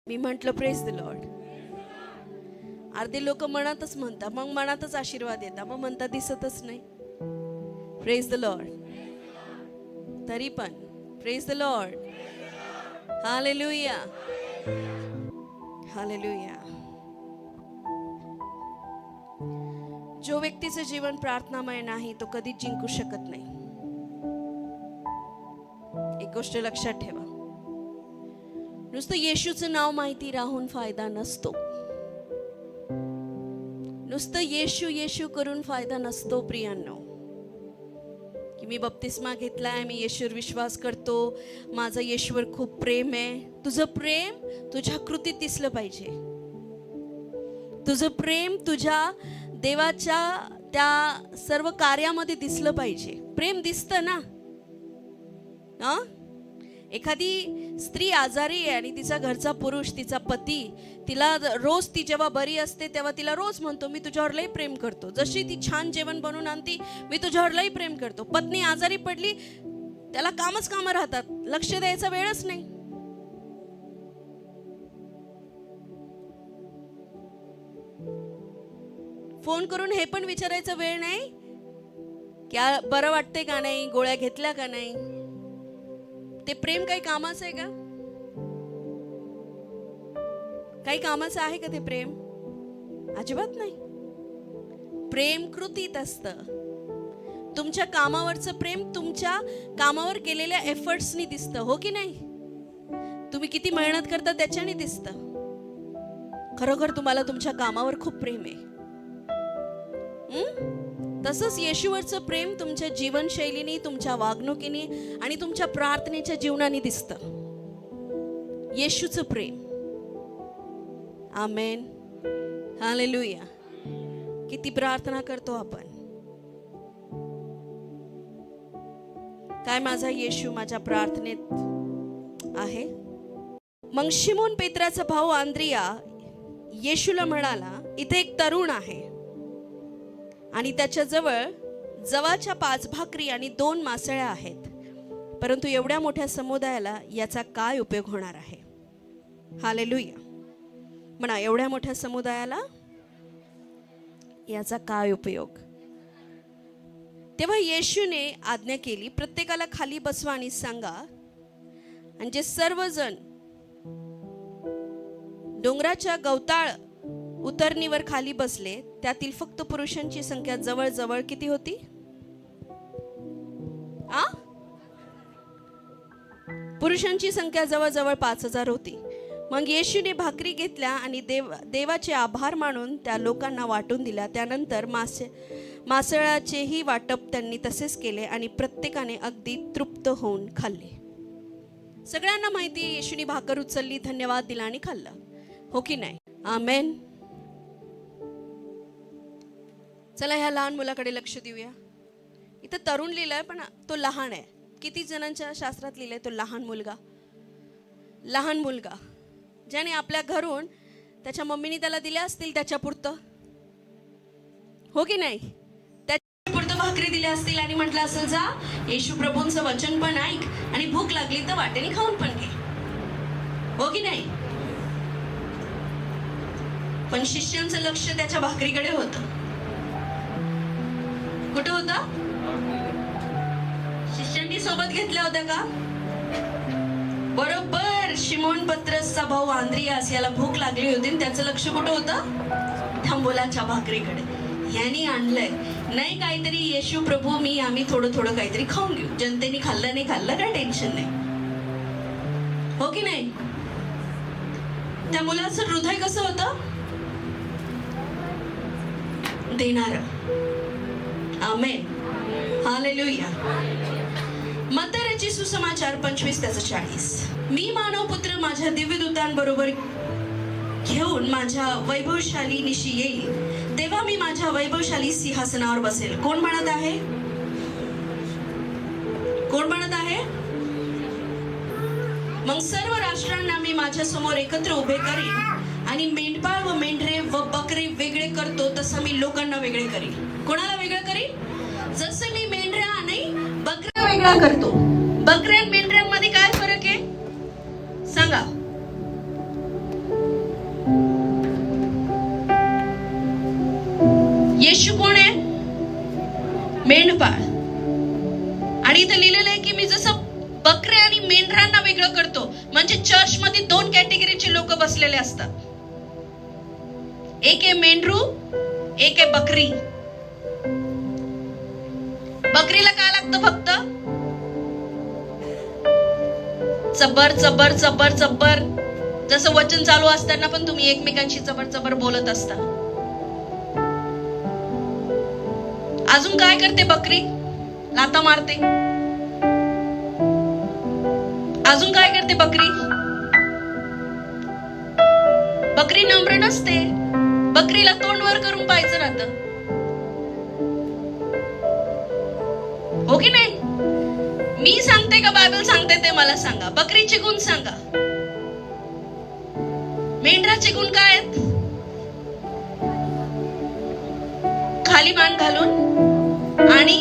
मी म्हंटल praise the Lord. अर्धे लोक मनातच म्हणतात, मग मनातच आशीर्वाद येतात, मग म्हणतात दिसतच नाही. Praise the Lord. तरी पण praise the Lord. Hallelujah, hallelujah. जो व्यक्तीचं जीवन प्रार्थनामय नाही तो कधीच जिंकू शकत नाही. एक गोष्ट लक्षात ठेवा, नुसतं येशूचं नाव माहिती राहून फायदा नसतो. नुसतं येशू येशू करून फायदा नसतो प्रियांनो. की मी बप्तिस्मा घेतलाय, मी येशूवर विश्वास करतो, माझं येशूवर खूप प्रेम आहे. तुझं प्रेम तुझ्या कृतीत दिसलं पाहिजे. तुझं प्रेम तुझ्या देवाच्या त्या सर्व कार्यामध्ये दिसलं पाहिजे. प्रेम दिसतं ना. एखादी स्त्री आजारी आहे आणि तिचा घरचा पुरुष, तिचा पती, तिला रोज, ती जेव्हा बरी असते तेव्हा तिला रोज म्हणतो मी तुझ्यावर लई प्रेम करतो. जशी ती छान जेवण बनवून आणती, मी तुझ्यावर लई प्रेम करतो. पत्नी आजारी पडली, त्याला कामच कामं राहतात, लक्ष द्यायचा वेळच नाही. फोन करून हे पण विचारायचा वेळ नाही की बरं वाटते का नाही, गोळ्या घेतल्या का नाही. ते प्रेम काही कामाचं आहे का? काही कामाचं आहे का ते प्रेम? अजिबात नाही. प्रेम कृतीत असतं. तुमच्या कामावरचं प्रेम तुमच्या कामावर केलेल्या एफर्ट्सनी दिसतं, हो की नाही? तुम्ही किती मेहनत करता त्याच्याने दिसतं. खरोखर तुम्हाला तुमच्या कामावर खूप प्रेम आहे. तसंच येशूवरचं प्रेम तुमच्या जीवनशैलीने, तुमच्या वागणुकीने आणि तुमच्या प्रार्थनेच्या जीवनाने दिसतं. येशूचं प्रेम. आमेन, हालेलुया. किती प्रार्थना करतो आपण, काय माझा येशू माझ्या प्रार्थनेत आहे? मग शिमोन पेत्राचा भाऊ आंद्रिया येशूला म्हणाला, इथे एक तरुण आहे आणि त्याच्या जवळ जवाच्या 5 भाकरी आणि 2 मासळ्या आहेत, परंतु एवढ्या मोठ्या समुदायाला याचा काय उपयोग होणार आहे? हालेलुया. म्हणा, एवढ्या मोठ्या समुदायाला याचा काय उपयोग? तेव्हा येशूने आज्ञा केली, प्रत्येकाला खाली बसवा आणि सांगा. आणि जे सर्वजण डोंगराच्या गवताळ उतरणीवर खाली बसले, त्यातील फक्त पुरुषांची संख्या जवळजवळ किती होती? पुरुषांची संख्या जवळजवळ 5000 होती. मग येशूने भाकरी घेतल्या आणि देवाचे आभार मानून त्या लोकांना वाटून दिल्या. त्यानंतर मासळाचेही वाटप त्यांनी तसेच केले आणि प्रत्येकाने अगदी तृप्त होऊन खाल्ले. सगळ्यांना माहिती आहे, येशूने भाकर उचलली, धन्यवाद दिला आणि खाल्लं, हो की नाही? आमेन. चला ह्या लहान मुलाकडे लक्ष देऊया. इथं तरुण लिहिलंय पण तो लहान आहे. किती जणांच्या शास्त्रात लिहिलंय तो लहान मुलगा? लहान मुलगा ज्याने आपल्या घरून त्याच्या मम्मीने त्याला दिल्या असतील त्याच्या पुरतं, हो की नाही? त्याच्या पुरतं भाकरी दिल्या असतील आणि म्हटलं असेल, जा येशू प्रभूंचं वचन पण ऐक आणि भूक लागली तर वाटेने खाऊन पण घे, हो की नाही? पण शिष्यांचं लक्ष त्याच्या भाकरीकडे होतं. कुठं होतं? शिष्यांनी सोबत घेतल्या होत्या का? बरोबर शिमोन पत्रसचा भाऊ आंद्रियास याला भूक लागली होती, त्याचं लक्ष कुठं होतं? त्या मुलाच्या भाकरीकडे. यांनी आणलंय नाही काहीतरी, येशू प्रभू आम्ही थोडं थोडं काहीतरी खाऊन घेऊ. जनतेने खाल्लं नाही खाल्लं काय टेन्शन नाही, हो की नाही? त्या मुलाचं हृदय कसं होतं? देणारं. आमेन, हालेलुया. मत्तयाची सुसमाचार 25:40. मी मानवपुत्र माझ्या दिव्यदूतांबरोबर घेऊन माझ्या वैभवशाली निशी येईल, तेव्हा मी माझ्या वैभवशाली सिंहासनावर बसेल. कोण म्हणत आहे? कोण म्हणत आहे? मग सर्व राष्ट्रांना मी माझ्या समोर एकत्र उभे करीन आणि मेंढपाळ व मेंढरे व बकरे वेगळे करतो तसं मी लोकांना वेगळे करीन. कोणाला वेगळं करीन? जसं मी मेंढऱ्या आणि बकऱ्या वेगळा करतो. बकऱ्या मेंढऱ्यांमध्ये काय फरक आहे सांगा? मेंढपाळ. आणि इथे लिहिलेलं आहे की मी जसं बकऱ्या आणि मेंढरांना वेगळं करतो, म्हणजे चर्च मध्ये 2 कॅटेगरीचे लोक बसलेले असतात. एक आहे मेंढरू, एक आहे बकरी. बकरीला काय लागतं? फक्त चबर चबर चबर चबर. जसं वचन चालू असताना पण तुम्ही एकमेकांशी चबर चबर बोलत असता. अजून काय करते बकरी? लाथा मारते. अजून काय करते बकरी? बकरी नम्र नसते. बकरीला तोंड वर करून पाहायचं राहतं, हो की नाही? मी सांगते का बायबल सांगते ते मला सांगा. बकरीचे गुण सांगा. मेंढराचे गुण काय आहेत? खाली मान घालून आणि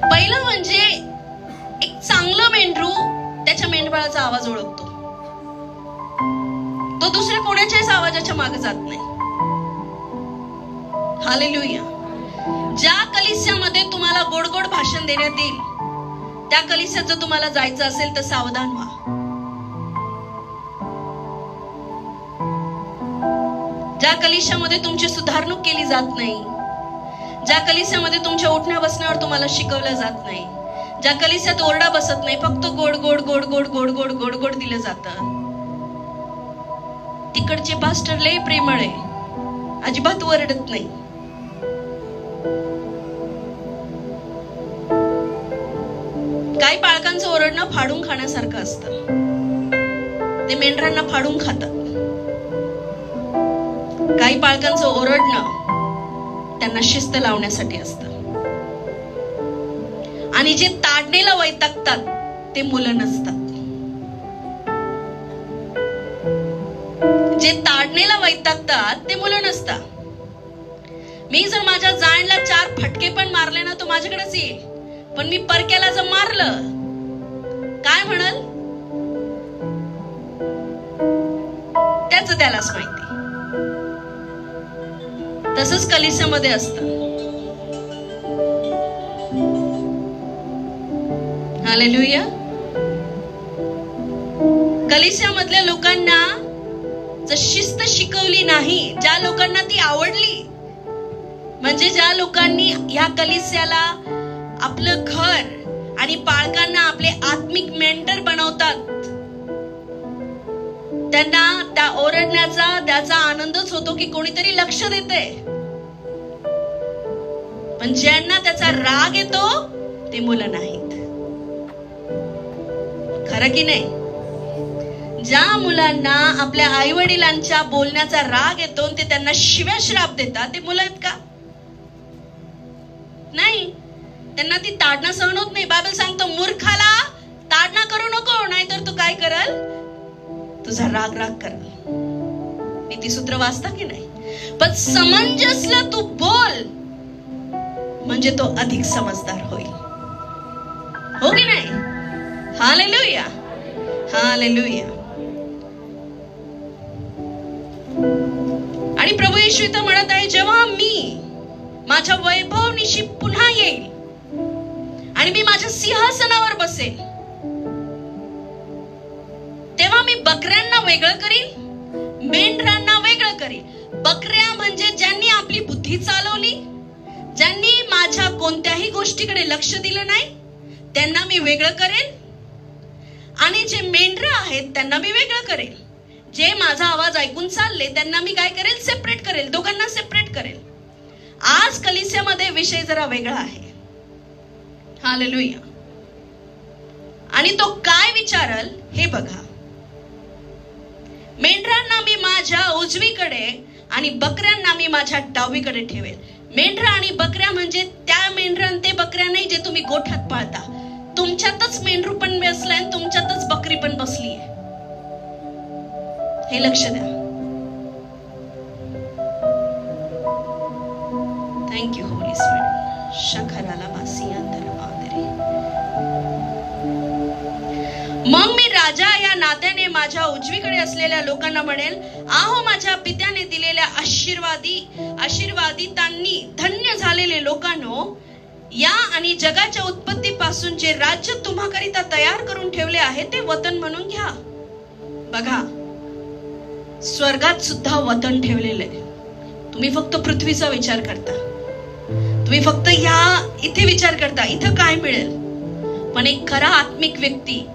पहिलं म्हणजे एक चांगलं मेंढरू त्याच्या मेंढपाळाचा आवाज ओळखतो. तो दुसऱ्या कोणाच्याच आवाजाच्या मागे जात नाही. हालेलुया. ज्या कलिसियामध्ये तुम्हाला गोड गोड भाषण देण्यात येईल, त्या कलिसियात जर तुम्हाला जायचं असेल तर सावधान व्हा. ज्या कलिसियामध्ये तुमची सुधारणूक केली जात नाही, ज्या कलिसियामध्ये तुमच्या उठण्या बसण्यावर तुम्हाला शिकवलं जात नाही, ज्या कलिसियात ओरडा बसत नाही, फक्त गोड गोड गोड गोड गोड गोड गोड गोड दिलं जातं, तिकडचे पास्टर लय प्रेमळ आहे, अजिबात ओरडत नाही. काही पालकांचं ओरडणं फाडून खाण्यासारखं असतं. ते मेंढरांना फाडून खातात. काही पालकांचं ओरडणं त्यांना शिस्त लावण्यासाठी असतं. आणि जे ताडणीला वैतागतात ते मुलं नसतात. जे ताडणीला वैतागतात ते मुलं नसतात. मी जर माझ्या जाणला 4 फटके पण मारले ना, तो माझ्याकडेच येईल. पण मी परक्याला जर मारलं, काय म्हणाल? त्याच त्यालाच माहिती. तसंच कलिसियामध्ये असतं. हालेलुया. कलिसियामधल्या लोकांना जर शिस्त शिकवली नाही, ज्या लोकांना ती आवडली, म्हणजे ज्या लोकांनी ह्या कलिसियाला आपलं घर आणि पालकांना आपले आत्मिक मेंटर बनवतात, त्यांना त्या ओरडण्याचा त्याचा आनंदच होतो की कोणीतरी लक्ष देते. पण ज्यांना त्याचा राग येतो ते मुलं नाहीत. खरं की नाही? ज्या मुलांना आपल्या आई वडिलांच्या बोलण्याचा राग येतो, ते त्यांना शिव्या श्राप देतात, ते मुलं आहेत का? नाही. त्यांना ती ताडणं सहन होत नाही. बायबल सांगतो, मूर्खाला ताडणा करू नको, नाहीतर तू काय करल? तुझा राग राग करल. नीतिसूत्र वाचता की नाही? पण समंजसला तू बोल, म्हणजे तो अधिक समजदार होईल, हो की नाही? हालेलुया. हालेलुया. आणि प्रभू येशू इथं म्हणत आहे, जेव्हा मी माझ्या वैभवनिशी पुन्हा येईल आणि मी माझ्या सिंहासनावर बसेल, तेव्हा मी बकऱ्यांना वेगळं करील, मेंढरांना वेगळं करील. बकऱ्या म्हणजे ज्यांनी आपली बुद्धी चालवली, ज्यांनी माझ्या कोणत्याही गोष्टीकडे लक्ष दिलं नाही, त्यांना मी वेगळं करेल. आणि जे मेंढरं आहेत त्यांना मी वेगळं करेल. जे माझा आवाज ऐकून चालले त्यांना मी काय करेल? सेपरेट करेल. दोघांना सेपरेट करेल. आज कलिसियामध्ये विषय जरा वेगळा आहे. हालेलुया. आणि तो काय विचारल हे बघा. मेंढरांना मी माझ्या उजवीकडे आणि बकऱ्यांना मी माझ्या डावीकडे ठेवेल. मेंढरा आणि बकऱ्या म्हणजे त्या मेंढरा ते बकऱ्या नाही जे तुम्ही गोठ्यात पाळता. तुमच्यातच मेंढरू पण बसलाय, तुमच्यातच बकरी पण बसली आहे. हे लक्ष द्या. Thank you Holy spirit. शखराला बासी अंतर आदरे. मग मी राजा या नात्याने माझ्या उजवीकडे असलेल्या लोकांना म्हणेल, आहो माझ्या पित्याने दिलेल्या आशीर्वादितांनी धन्य झालेले लोकांनो, या आणि जगाच्या उत्पत्तीपासून जे राज्य तुम्हाकरिता तयार करून ठेवले आहे ते वतन म्हणून घ्या. बघा, स्वर्गात सुद्धा वतन ठेवलेलं आहे. तुम्ही फक्त पृथ्वीचा विचार करता, तुम्ही फक्त इथे विचार करता इथं काय मिळेल, पण एक खरा आत्मिक व्यक्ती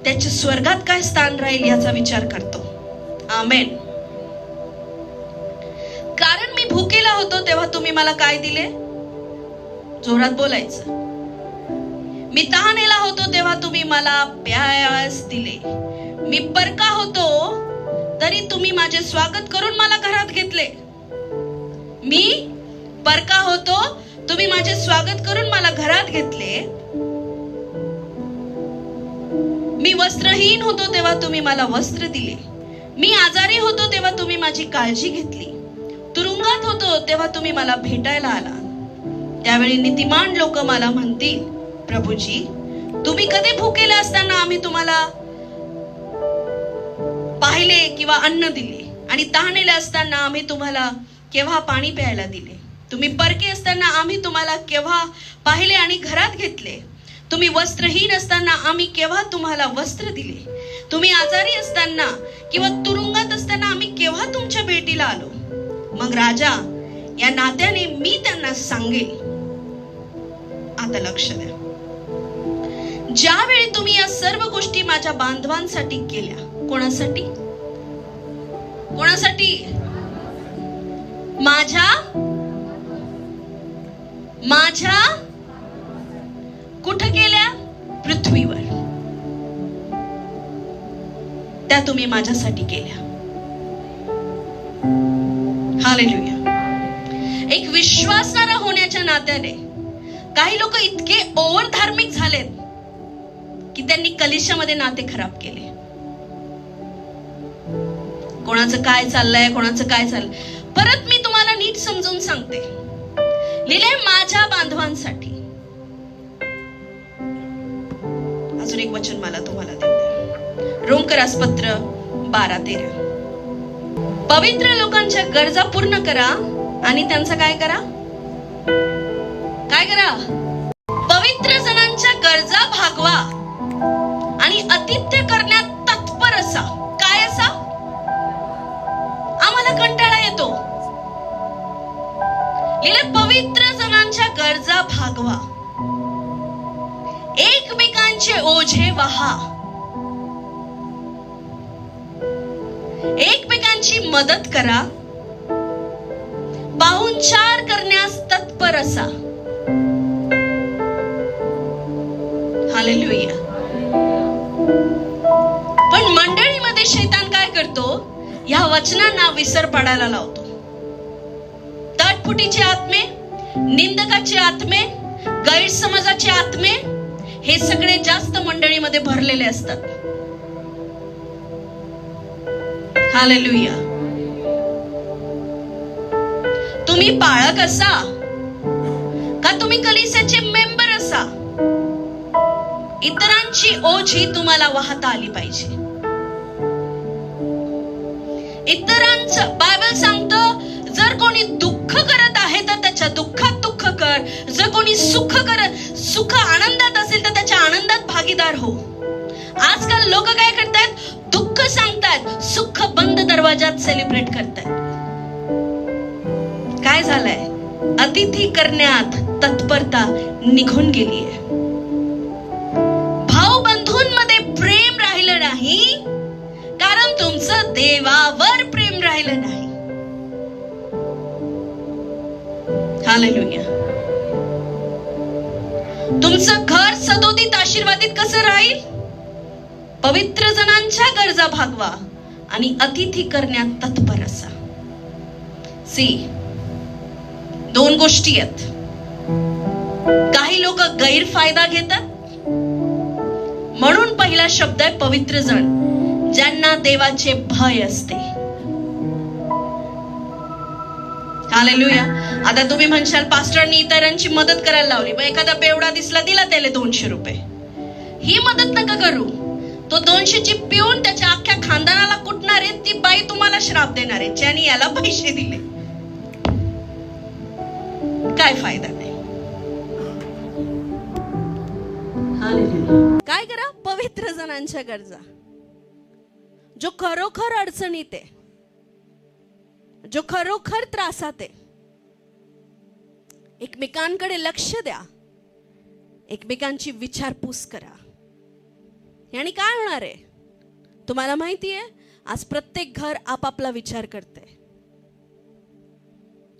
त्याच्या स्वर्गात काय स्थान राहील याचा विचार करतो. आमेन. कारण मी भुकेला होतो तेव्हा तुम्ही मला काय दिले? जोरात बोलायचं. मी तहानेला होतो तेव्हा तुम्ही मला प्यायास दिले. मी परका होतो तरी तुम्ही माझे स्वागत करून मला घरात घेतले. मी परका होतो, तुम्ही माझे स्वागत करून मला घरात घेतले. मी वस्त्रहीन होतो तेव्हा तुम्ही मला वस्त्र दिले. मी आजारी होतो तेव्हा तुम्ही माझी काळजी घेतली. तुरुंगात होतो तेव्हा तुम्ही मला भेटायला आला. त्यावेळी नीतिमान लोक मला म्हणतील, प्रभूजी, तुम्ही कधी भुकेले असताना आम्ही तुम्हाला पाहिले किंवा अन्न दिले, आणि तहानेले असताना आम्ही तुम्हाला केव्हा पाणी प्यायला दिले? तुम्ही परके असताना आम्ही तुम्हाला केव्हा पाहिले आणि घरात घेतले? तुम्ही वस्त्रहीन असताना आम्ही केव्हा तुम्हाला वस्त्र दिले? तुम्ही आजारी असताना किंवा तुरुंगात असताना आम्ही केव्हा तुमच्या भेटीला आलो? मग राजा, या नात्याने मी त्यांना सांगेल. आता लक्ष द्या. ज्यावेळी तुम्ही या सर्व गोष्टी माझ्या बांधवांसाठी केल्या. कोणासाठी? कोणासाठी? माझ्या कुठं केल्या? पृथ्वीवर. त्या तुम्ही माझ्यासाठी केल्या. हालेलुया. एक विश्वासणारा होण्याच्या नात्याने काही लोक इतके ओव्हर धार्मिक झालेत की त्यांनी कलिशामध्ये नाते खराब केले. कोणाचं काय चाललंय, कोणाचं काय चाललंय. परत मी तुम्हाला नीट समजून सांगते. लिहिले माझ्या बांधवांसाठी. अजून एक वचन मला तुम्हाला देऊ द्या. रोमकरासपत्र 12:13. पवित्र लोकांच्या गरजा पूर्ण करा आणि त्यांचा काय करा? काय करा? पवित्र जणांच्या गरजा भागवा आणि आतिथ्य करण्यात तत्पर असा. काय असा? आम्हाला कंटाळा येतो. लिहिले पवित्र जणांच्या गरजा भागवा, एकमेकांचे ओझे वहा, एकमेकांची मदत करा, पाहुणचार करण्यास तत्पर असा. हालेलुया. पण मंडळीमध्ये शैतान काय करतो? या वचनांना विसर पडायला लावतो. तटफुटीचे आत्मे, निंदकाचे आत्मे, गैरसमजाचे आत्मे, हे सगळे जास्त मंडळीमध्ये भरलेले असतात. हालेलुया. तुम्ही पाळक असा का तुम्ही कलिसियाचे मेंबर असा, इतरांची ओझी तुम्हाला वाहता आली पाहिजे. इतरांचं बायबल सांगतं, जर कोणी दुःख करत आहे तर त्याच्या दुःखात दुःख कर. जर कोणी सुख आनंदात असेल तर त्याच्या आनंदात भागीदार हो. आजकाल लोक काय करतात? दुःख सांगतात, सुख बंद दरवाजात सेलिब्रेट करतात. काय झालंय? अतिथी करण्यात तत्परता निघून गेली आहे. भाऊ बंधूंमध्ये प्रेम राहिलं नाही कारण तुमचं देवावर प्रेम राहिलं नाही. हालेलुया. तुमचं घर सदोदित आशीर्वादित कसं राहील? पवित्र जणांच्या गरजा भागवा आणि अतिथी करण्यात तत्पर असा. दोन गोष्टी आहेत. काही लोक गैरफायदा घेतात, म्हणून पहिला शब्द आहे पवित्र जण, ज्यांना देवाचे भय असते. हालेलुया. आता तुम्ही म्हणशाल, पास्टरनी इतरांची मदत करायला लावली, मग एखादा बेवडा दिसला, दिला त्याला 200 रुपये. ही मदत नका करू. तो 200ची पिऊन त्याच्या अख्ख्या खानदानाला कुटणार आहे, ती बाई तुम्हाला श्राप देणार आहे, ज्याने याला पैसे दिले. काय फायदा नाही. काय करा, पवित्र जणांच्या गरजा, जो खरोखर अडचणीत आहे, जो खरोखर त्रासात आहे, एकमेकांकडे लक्ष द्या, एकमेकांची विचारपूस करा. याने काय होणार आहे तुम्हाला माहिती आहे? आज प्रत्येक घर आपापला विचार करते.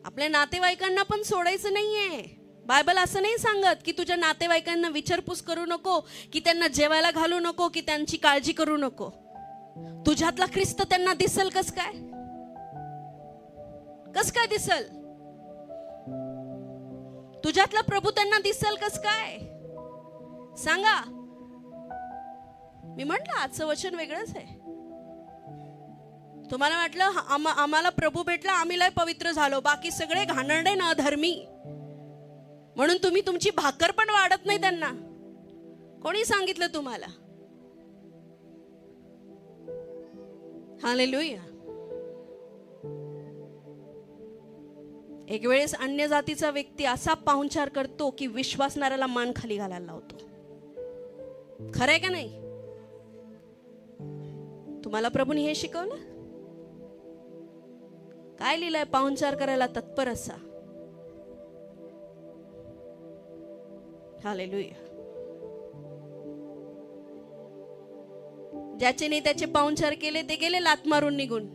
आपल्या नातेवाईकांना पण सोडायचं नाहीये. बायबल असं नाही सांगत की तुझ्या नातेवाईकांना विचारपूस करू नको, की त्यांना जेवायला घालू नको, की त्यांची काळजी करू नको. तुझ्यातला ख्रिस्त त्यांना दिसल कस काय? कस काय दिसल? तुझ्यातला प्रभू त्यांना दिसल कस काय? सांगा. मी म्हटलं आजचं वचन वेगळंच आहे. तुम्हाला वाटलं आम्हाला प्रभू भेटला, आम्ही लय पवित्र झालो, बाकी सगळे घाणेरडे ना धर्मी, म्हणून तुम्ही तुमची भाकर पण वाढत नाही त्यांना. कोणी सांगितलं तुम्हाला? हालेलुया. एक वेळेस अन्य जातीचा व्यक्ती असा पाहुणचार करतो की विश्वासणाऱ्याला मान खाली घालायला लावतो. खरंय का नाही? तुम्हाला प्रभूने हे शिकवलं? काय लिहिलंय? पाहुणचार करायला तत्पर असा. हालेलुया. ज्याचे त्याचे पाहुणचार केले ते गेले लात मारून निघून.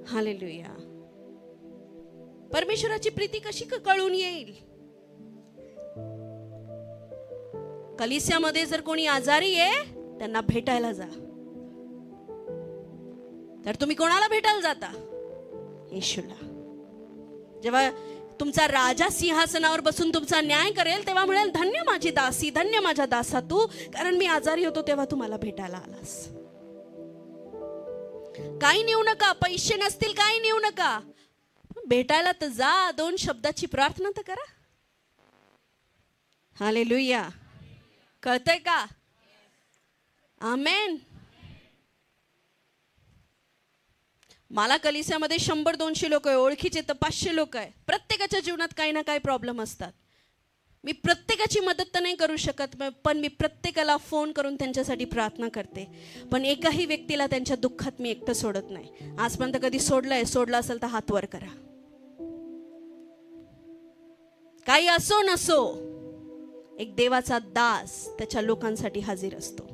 हालेलुया. परमेश्वराची प्रीती कशी कळून येईल? कलिसियामध्ये जर कोणी आजारी आहे त्यांना भेटायला जा. तर तुम्ही कोणाला भेटायला जाता? येशूला. जेव्हा तुमचा राजा सिंहासनावर बसून तुमचा न्याय करेल तेव्हा म्हणेल, धन्य माझी दासी, धन्य माझा दासा तू, कारण मी आजारी होतो तेव्हा तुम्हाला भेटायला आलास. काही नेऊ नका, पैसे नसतील काही नेऊ नका, भेटायला तर जा. 2 शब्दाची प्रार्थना तर करा. हालेलुया. कळतंय का? आमेन. मला कलिसियामध्ये 100-200 लोक आहे, ओळखीचे तर 500 लोक आहे. प्रत्येकाच्या जीवनात काही ना काही प्रॉब्लेम असतात. मी प्रत्येकाची मदत तर नाही करू शकत, पण मी प्रत्येकाला फोन करून त्यांच्यासाठी प्रार्थना करते. पण एकाही व्यक्तीला त्यांच्या दुःखात मी एकटं सोडत नाही. आजपर्यंत कधी सोडला असेल तर हात वर करा. काही असो नसो, एक देवाचा दास त्याच्या लोकांसाठी हजर असतो.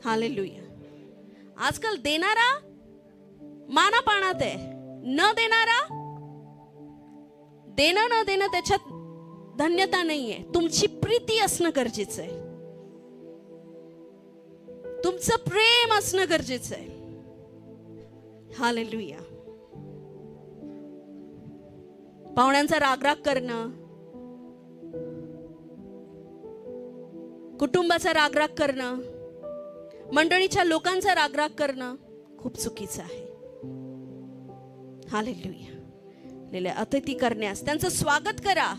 हालेलुया. आजकाल देणारा मानापानात आहे, न देणारा देणं न देणं त्याच्यात धन्यता नाहीये. तुमची प्रीती असणं गरजेचं आहे, तुमचं प्रेम असणं गरजेचं आहे. हालेलुया. पाहुण्यांचा रागराग करणं, कुटुंबाचा रागराग करणं, मंडळीच्या लोकांचा रागराग करणं खूप चुकीचं आहे. हालेलुया. अतिथी करण्यास त्यांचं स्वागत करा.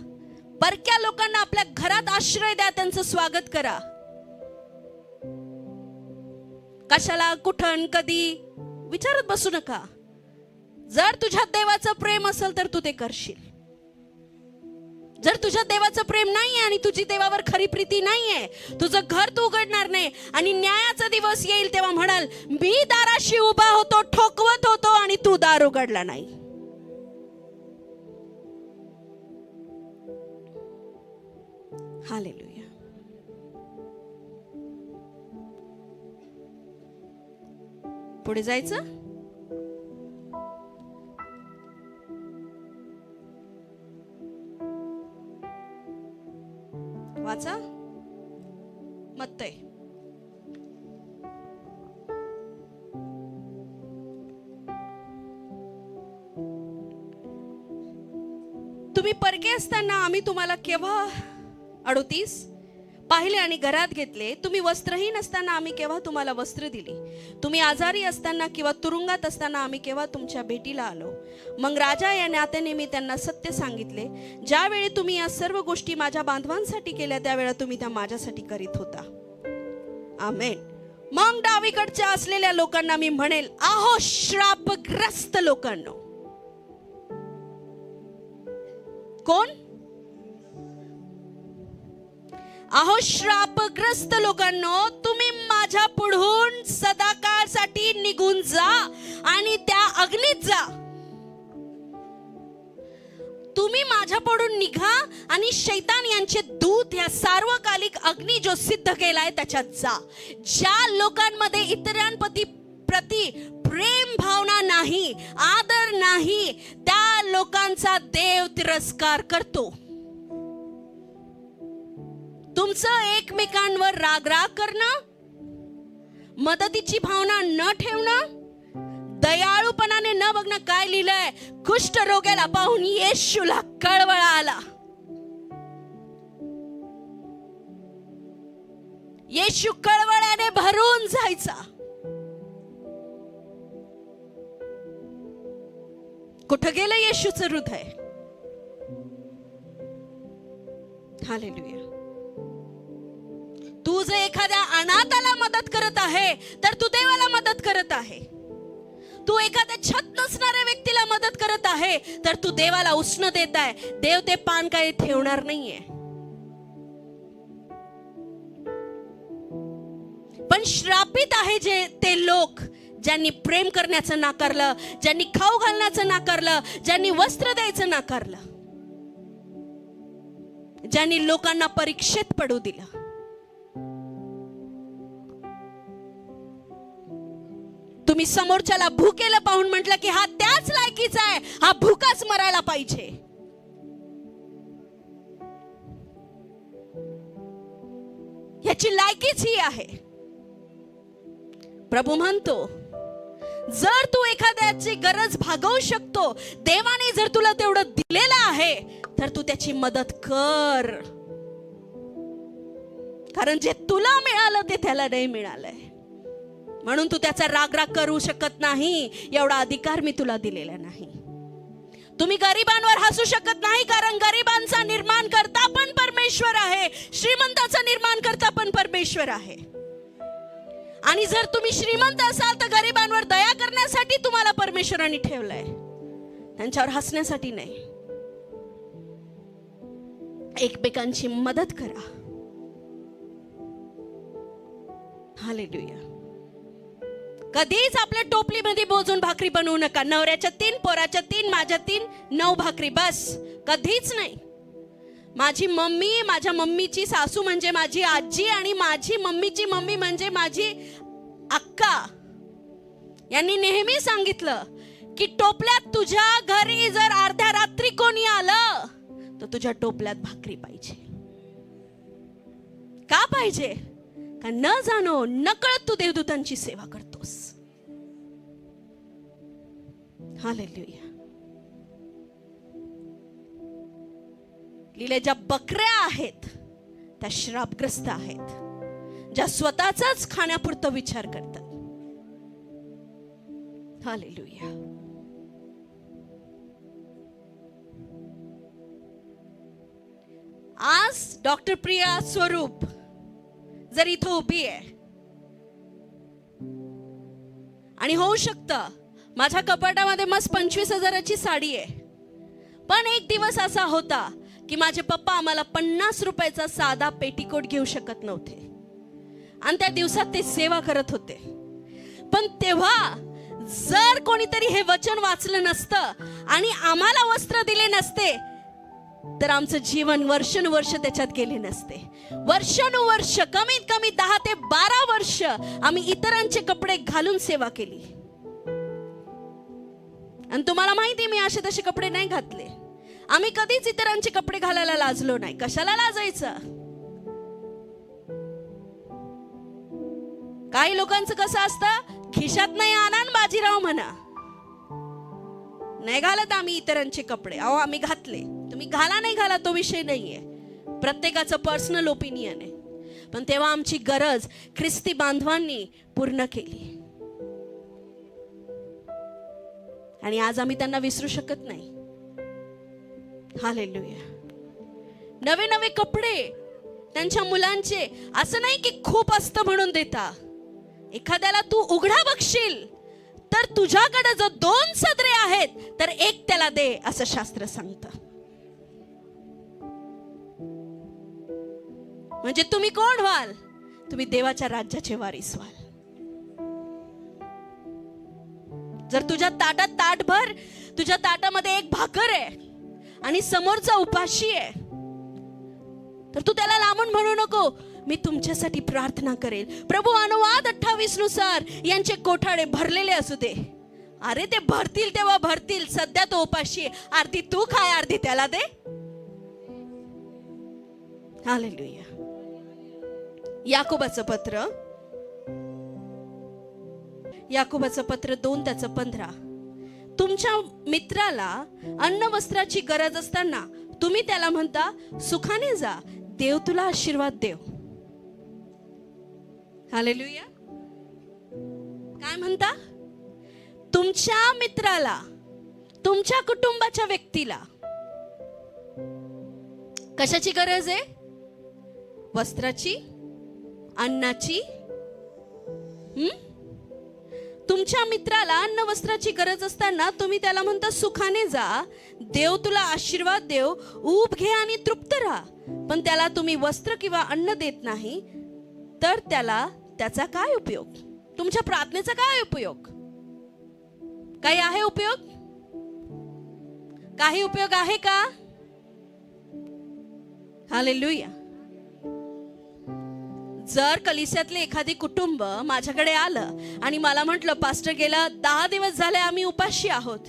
परक्या लोकांना आपल्या घरात आश्रय द्या, त्यांचं स्वागत करा. कशाला, कुठं, कधी विचारत बसू नका. जर तुझ्यात देवाचं प्रेम असेल तर तू ते करशील. जर तुझ्यात देवाचं प्रेम नाहीये आणि तुझी देवावर खरी प्रीती नाहीये, तुझं घर तू उघडणार नाही. आणि न्यायाचा दिवस येईल तेव्हा म्हणाल, मी दाराशी उभा होतो, ठोकवत होतो आणि तू दार उघडला नाही. हालेलुया. पुढे जायचं. वाचा मत्तई. तुम्ही परके असताना आम्ही तुम्हाला केव्हा 38 पाहिले आणि घरात घेतले. तुम्ही वस्त्रहीन असताना आम्ही केव्हा तुम्हाला वस्त्र दिली? तुम्ही आजारी असताना किंवा तुरुंगात असताना आम्ही केव्हा तुमच्या भेटीला आलो? मग राजा या नात्याने मी त्यांना सत्य सांगितले. ज्यावेळी तुम्ही या सर्व गोष्टी माझ्या बांधवांसाठी केल्या त्यावेळा तुम्ही त्या माझ्यासाठी करीत होता. आमेन. मग डावीकडच्या असलेल्या लोकांना मी म्हणेल, आहो श्रापग्रस्त लोकांनो. कोण? आहो श्रापग्रस्त लोकांनो, तुम्ही माझ्या पुढून सदाकाळसाठी निघून जा आणि त्या अग्नीत जा. तुम्ही माझ्या पुढून निघा आणि शैतान यांचे दूत या सार्वकालिक अग्नी जो सिद्ध केलाय त्याच्यात जा. ज्या लोकांमध्ये इतरांप्रती प्रेम भावना नाही, आदर नाही, त्या लोकांचा देव तिरस्कार करतो. तुमचं एकमेकांवर रागराग करणं, मदतीची भावना न ठेवणं, दयाळूपणाने न बघणं. काय लिहिलंय? कुष्ठरोग्याला पाहून येशूला कळवळा आला. येशू कळवळ्याने भरून जायचा. कुठं गेलं येशूचं हृदय? हालेलुया. तू जर एखाद्या अनाथाला मदत करत आहे तर तू देवाला मदत करत आहे. तू एखाद्या छत नसणाऱ्या व्यक्तीला मदत करत आहे तर तू देवाला उष्ण देत आहे. देव ते पान काही ठेवणार नाहीये. पण श्रापित आहे जे ते लोक ज्यांनी प्रेम करण्याचं नाकारलं, ज्यांनी खाऊ घालण्याचं नाकारलं, ज्यांनी वस्त्र द्यायचं नाकारलं, ज्यांनी लोकांना परीक्षेत पडू दिलं. तुम्ही समोरच्याला भुकेला पाहून म्हटलं की हा त्याच लायकीचा आहे, हा भुकाच मरायला पाहिजे. याची लायकीच ही आहे. प्रभू म्हणतो, जर तू एखाद्याची गरज भागवू शकतो, देवाने जर तुला तेवढं दिलेलं आहे तर तू त्याची मदत कर. कारण जे तुला मिळालं ते त्याला नाही मिळालंय, म्हणून तू त्याचा रागराग करू शकत नाही. एवढा अधिकार मी तुला दिलेला नाही. तुम्ही गरिबांवर हसू शकत नाही, कारण गरिबांचा निर्माण करता पण परमेश्वर आहे, श्रीमंताचा निर्माण करता पण परमेश्वर आहे. आणि जर तुम्ही श्रीमंत असाल तर गरिबांवर दया करण्यासाठी तुम्हाला परमेश्वराने ठेवलंय, त्यांच्यावर हसण्यासाठी नाही. एकमेकांची मदत करा. हालेलुया. कधीच आपल्या टोपलीमध्ये मोजून भाकरी बनवू नका. नवऱ्याच्या 3, पोराच्या 3, माझ्या 3, 9 भाकरी बस. कधीच नाही. माझी मम्मी, माझ्या मम्मीची सासू म्हणजे माझी आजी, आणि माझी मम्मीची मम्मी म्हणजे माझी अक्का, यांनी नेहमी सांगितलं की टोपल्यात तुझ्या घरी जर अर्ध्या रात्री कोणी आलं तर तुझ्या टोपल्यात भाकरी पाहिजे. का पाहिजे? का न जाणो नकळत तू देवदूतांची सेवा करतोस. हालेलुया. लिहिले, ज्या बकऱ्या आहेत त्या श्रापग्रस्त आहेत, ज्या स्वतःचाच खाण्यापुरतं विचार करतात. हालेलुया. आज डॉक्टर प्रिया स्वरूप जर इथं उभी आहे, आणि होऊ शकतं माझ्या कपाटामध्ये मस्त 25,000ची साडी आहे, पण एक दिवस असा होता की माझे पप्पा आम्हाला 50 रुपयाचा साधा पेटीकोट घेऊ शकत नव्हते, आणि त्या दिवसात ते सेवा करत होते. पण तेव्हा जर कोणीतरी हे वचन वाचलं नसतं आणि आम्हाला वस्त्र दिले नसते तर आमचं जीवन वर्षानुवर्ष त्याच्यात गेले नसते. वर्षानुवर्ष, कमीत कमी 10 ते 12 वर्ष आम्ही इतरांचे कपडे घालून सेवा केली. आणि तुम्हाला माहिती, मी असे तसे कपडे नाही घातले. आम्ही कधीच इतरांचे कपडे घालायला लाजलो नाही. कशाला लाजायचं? काही लोकांचं कसं असतं, खिशात नाही आणा बाजीराव म्हणा. नाही घालत आम्ही इतरांचे कपडे. अहो, आम्ही घातले, तुम्ही घाला नाही घाला तो विषय नाहीये, प्रत्येकाचं पर्सनल ओपिनियन आहे. पण तेव्हा आमची गरज ख्रिस्ती बांधवांनी पूर्ण केली. आणि आज आम्ही त्यांना विसरू शकत नाही. हालेलुया. नवे नवे कपडे त्यांच्या मुलांचे, असं नाही की खूप असतं म्हणून देता. एखाद्याला तू उघडा बघशील तर तुझ्याकडे जर 2 सदरे आहेत तर 1 त्याला दे, असं शास्त्र सांगतं. म्हणजे तुम्ही कोण व्हाल? तुम्ही देवाच्या राज्याचे वारीस व्हाल. जर तुझ्या ताटात ताटभर, तुझ्या ताटामध्ये 1 भाकर आहे आणि समोरचा उपाशी आहे, तर तू त्याला लांबून म्हणू नको, मी तुमच्यासाठी प्रार्थना करेल. प्रभू अनुवाद 28 नुसार यांचे कोठाडे भरलेले असू दे. अरे ते भरतील तेव्हा भरतील, सध्या तो उपाशी आहे. अर्धी तू खाय, अर्धी त्याला दे. हालेलुया. याकोबाचं पत्र 2:15. तुमच्या मित्राला अन्न वस्त्राची गरज असताना तुम्ही त्याला म्हणता, सुखाने जा, देव तुला आशीर्वाद देव. हालेलुया. काय म्हणता? तुमच्या मित्राला, तुमच्या कुटुंबाच्या व्यक्तीला कशाची गरज आहे? वस्त्राची, अन्नाची. तुमच्या मित्राला अन्न वस्त्राची गरज असताना तुम्ही त्याला म्हणता, सुखाने जा, देव तुला आशीर्वाद देव, ऊब घे आणि तृप्त राहा. पण त्याला तुम्ही वस्त्र किंवा अन्न देत नाही, तर त्याला त्याचा काय उपयोग? तुमच्या प्रार्थनेचा काय उपयोग? काही आहे उपयोग? काही उपयोग आहे का? हालेलुया. जर कलिसियातले एखादी कुटुंब माझ्याकडे आलं आणि मला म्हटलं, पास्टर गेला 10 दिवस झाले आम्ही उपाशी आहोत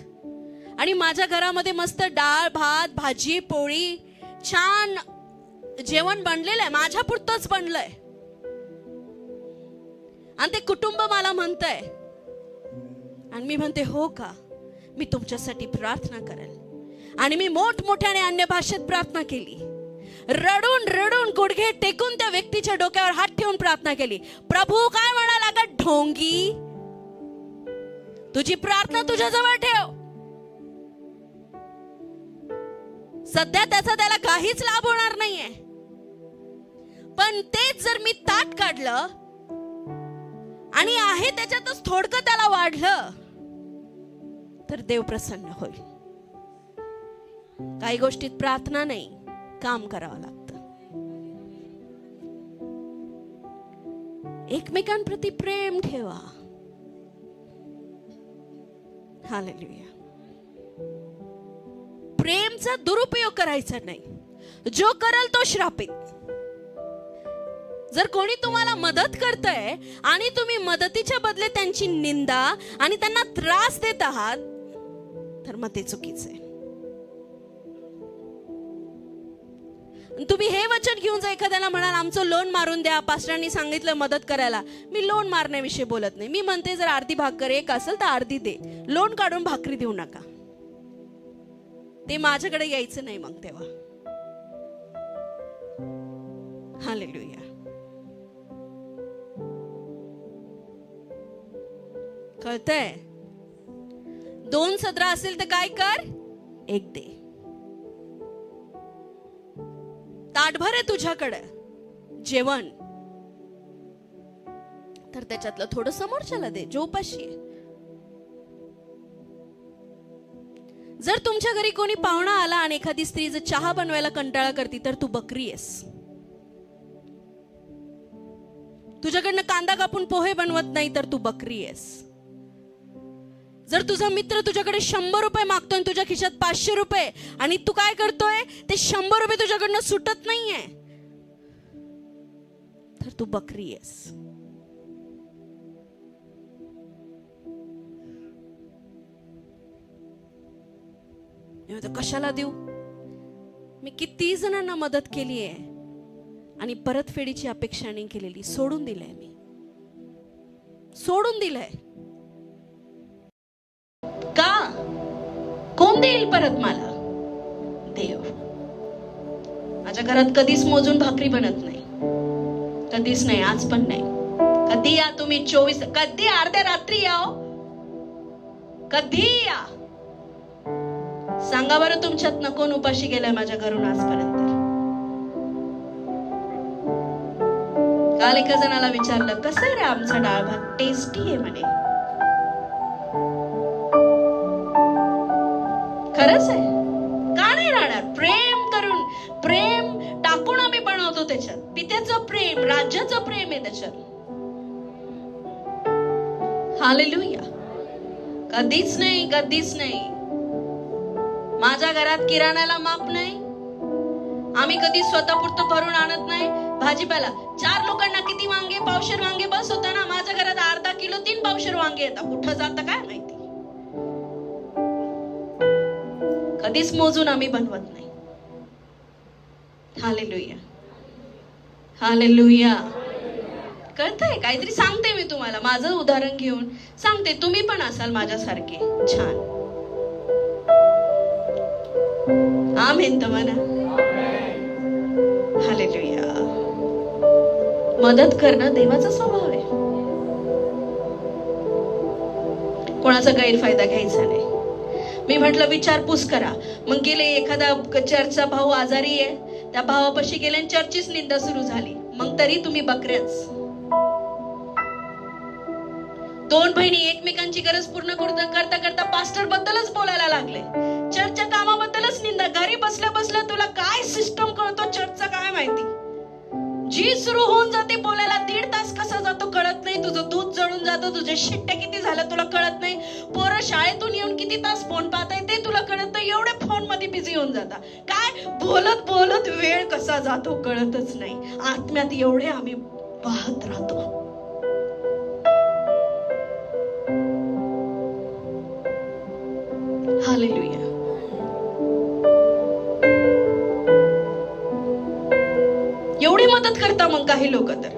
आणि माझ्या घरामध्ये मस्त डाळ भात भाजी पोळी छान जेवण बनलेलं आहे, माझ्या पुरतंच बनलंय, आणि ते कुटुंब मला म्हणतंय आणि मी म्हणते, हो का, मी तुमच्यासाठी प्रार्थना करेल. आणि मी मोठमोठ्याने अन्य भाषेत प्रार्थना केली, रडून रडून गुडघे टेकून त्या व्यक्तीच्या डोक्यावर हात ठेवून प्रार्थना केली. प्रभू काय म्हणाला? का ढोंगी, तुझी प्रार्थना तुझ्याजवळ ठेव. सध्या त्याला काहीच लाभ होणार नाहीये, पण तेच जर मी ताट काढलं आणि आहे त्याच्यातच थोडकं त्याला वाढलं तर देव प्रसन्न होईल. काही गोष्टीत प्रार्थना नाही, काम करावं लागतं. एकमेकांप्रती प्रेम ठेवा. हालेलुया. प्रेमचा दुरुपयोग करायचा नाही. जो करल तो श्रापित. जर कोणी तुम्हाला मदत करतंय आणि तुम्ही मदतीच्या बदले त्यांची निंदा आणि त्यांना त्रास देत आहात, तर मग ते चुकीचं आहे. तुम्ही हे वचन घेऊन जा, एखाद्याला म्हणाल आमचं लोन मारून द्या, पास्टरांनी सांगितलं मदत करायला. मी लोन मारण्याविषयी बोलत नाही. मी म्हणते, जर अर्धी भाकर 1 असेल तर अर्धी दे. लोन काढून भाकरी देऊ नका. ते माझ्याकडे यायचं नाही मग तेव्हा. हालेलुया. कळतंय? 2 सदरा असेल तर काय कर? 1 दे. ताटभर आहे तुझ्याकडे जेवण, तर त्याच्यातलं थोडं समोरच्याला दे जो उपाशी आहे. जर तुमच्या घरी कोणी पाहुणा आला आणि एखादी स्त्री जर चहा बनवायला कंटाळा करते, तर तू बकरी आहेस. तुझ्याकडनं कांदा कापून पोहे बनवत नाही, तर तू बकरी आहेस. जर तुझा मित्र तुझ्याकडे 100 रुपये मागतोय, तुझ्या खिशात 500 रुपये, आणि तू काय करतोय, ते 100 रुपये तुझ्याकडनं सुटत नाहीये, तर तू बकरी आहेस. कशाला देऊ? मी किती जणांना मदत केली आहे आणि परतफेडीची अपेक्षा नाही केलेली. सोडून दिलंय, मी सोडून दिलंय. का? कोण देईल परत मला? देव. माझ्या घरात कधीच मोजून भाकरी बनत नाही, कधीच नाही, आज पण नाही. कधी या तुम्ही 24, कधी अर्ध्या रात्री या, कधी या. सांगा बरं तुमच्यात कोण उपाशी गेलाय माझ्या घरून आजपर्यंत. काल एका जणाला विचारलं, कसं रे आमचा डाळ भात? टेस्टी आहे म्हणे. खरंच आहे, का नाही राहणार? प्रेम करून, प्रेम टाकून आम्ही बनवतो त्याच्यात. पित्याचं प्रेम, राज्याचं प्रेम आहे त्याच्यात. हालेलुया. कधीच नाही, कधीच नाही. माझ्या घरात किराणाला माप नाही. आम्ही कधी स्वतःपुरतं भरून आणत नाही भाजीपाला. 4 लोकांना किती वांगे? पावशेर वांगे बस होता ना. माझ्या घरात अर्धा किलो 3 पावशेर वांगे येतात. कुठं जातं काय माहिती. कधीच मोजून आम्ही बनवत नाही. Hallelujah, hallelujah. कळतंय? काहीतरी सांगते मी तुम्हाला, माझं उदाहरण घेऊन सांगते. तुम्ही पण असाल माझ्यासारखे छान. आमेन तर म्हणा. हालेलुया. मदत करणं देवाचा स्वभाव आहे. कोणाचा गैरफायदा घ्यायचा नाही. मी म्हटलं विचारपूस करा. मग गेले, एखादा चर्चचा भाऊ आजारी आहे, त्या भावापाशी गेले आणि चर्चीच निंदा सुरू झाली. मग तरी तुम्ही बकऱ्याच. 2 बहिणी एकमेकांची गरज पूर्ण करता करता पास्टर बद्दलच बोलायला लागले. चर्चच्या कामाबद्दलच निंदा. घरी बसल्या बसल्या तुला काय सिस्टम कळतो चर्चचा काय माहिती. जी सुरू होऊन जाते बोलायला, 1.5 तास कसा जातो कळत नाही. तुझं दूध जळून जातं, तुझे शिट्ट्या किती झालं तुला कळत नाही. पोरं शाळेतून येऊन किती तास फोन पाहताय ते तुला कळत नाही. एवढे फोन मध्ये बिझी होऊन जाता. काय बोलत बोलत वेळ कसा जातो कळतच नाही. आत्म्यात एवढे आम्ही पाहत राहतो. हालेलुया. एवढी मदत करता मग काही लोक तर.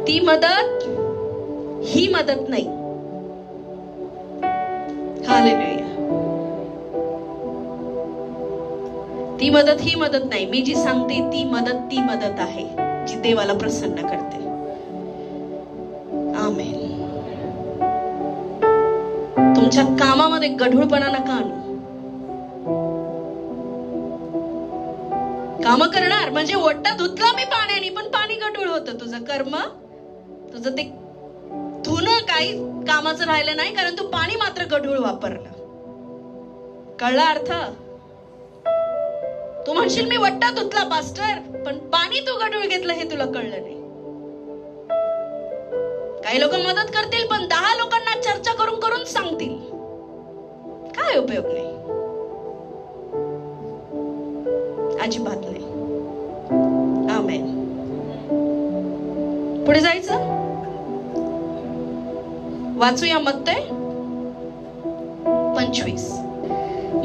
ती मदत ही मदत नाही. हालेलुया. ती मदत ही मदत नाही. मी जी सांगते ती मदत आहे जी देवाला प्रसन्न करते. आमेन. तुमच्या कामामध्ये गढूळपणा नका आणू. काम करणार म्हणजे ओटा धुतला मी पाण्याने, पण पाणी गढूळ होतं. तुझं कर्म, तुझं ते धुणं काही कामाचं राहिलं नाही, कारण तू पाणी मात्र गढूळ वापरलं. कळला अर्थ? तू म्हणशील मी वट्टा धुतला पास्टर, पण पाणी तू गढूळ घेतलं हे तुला कळलं नाही. काही लोक मदत करतील, पण 10 लोकांना चर्चा करून करून सांगतील. काय उपयोग नाही, अजिबात नाही. आमेन. पुढे जायचं. वाचूया मत्तय 25.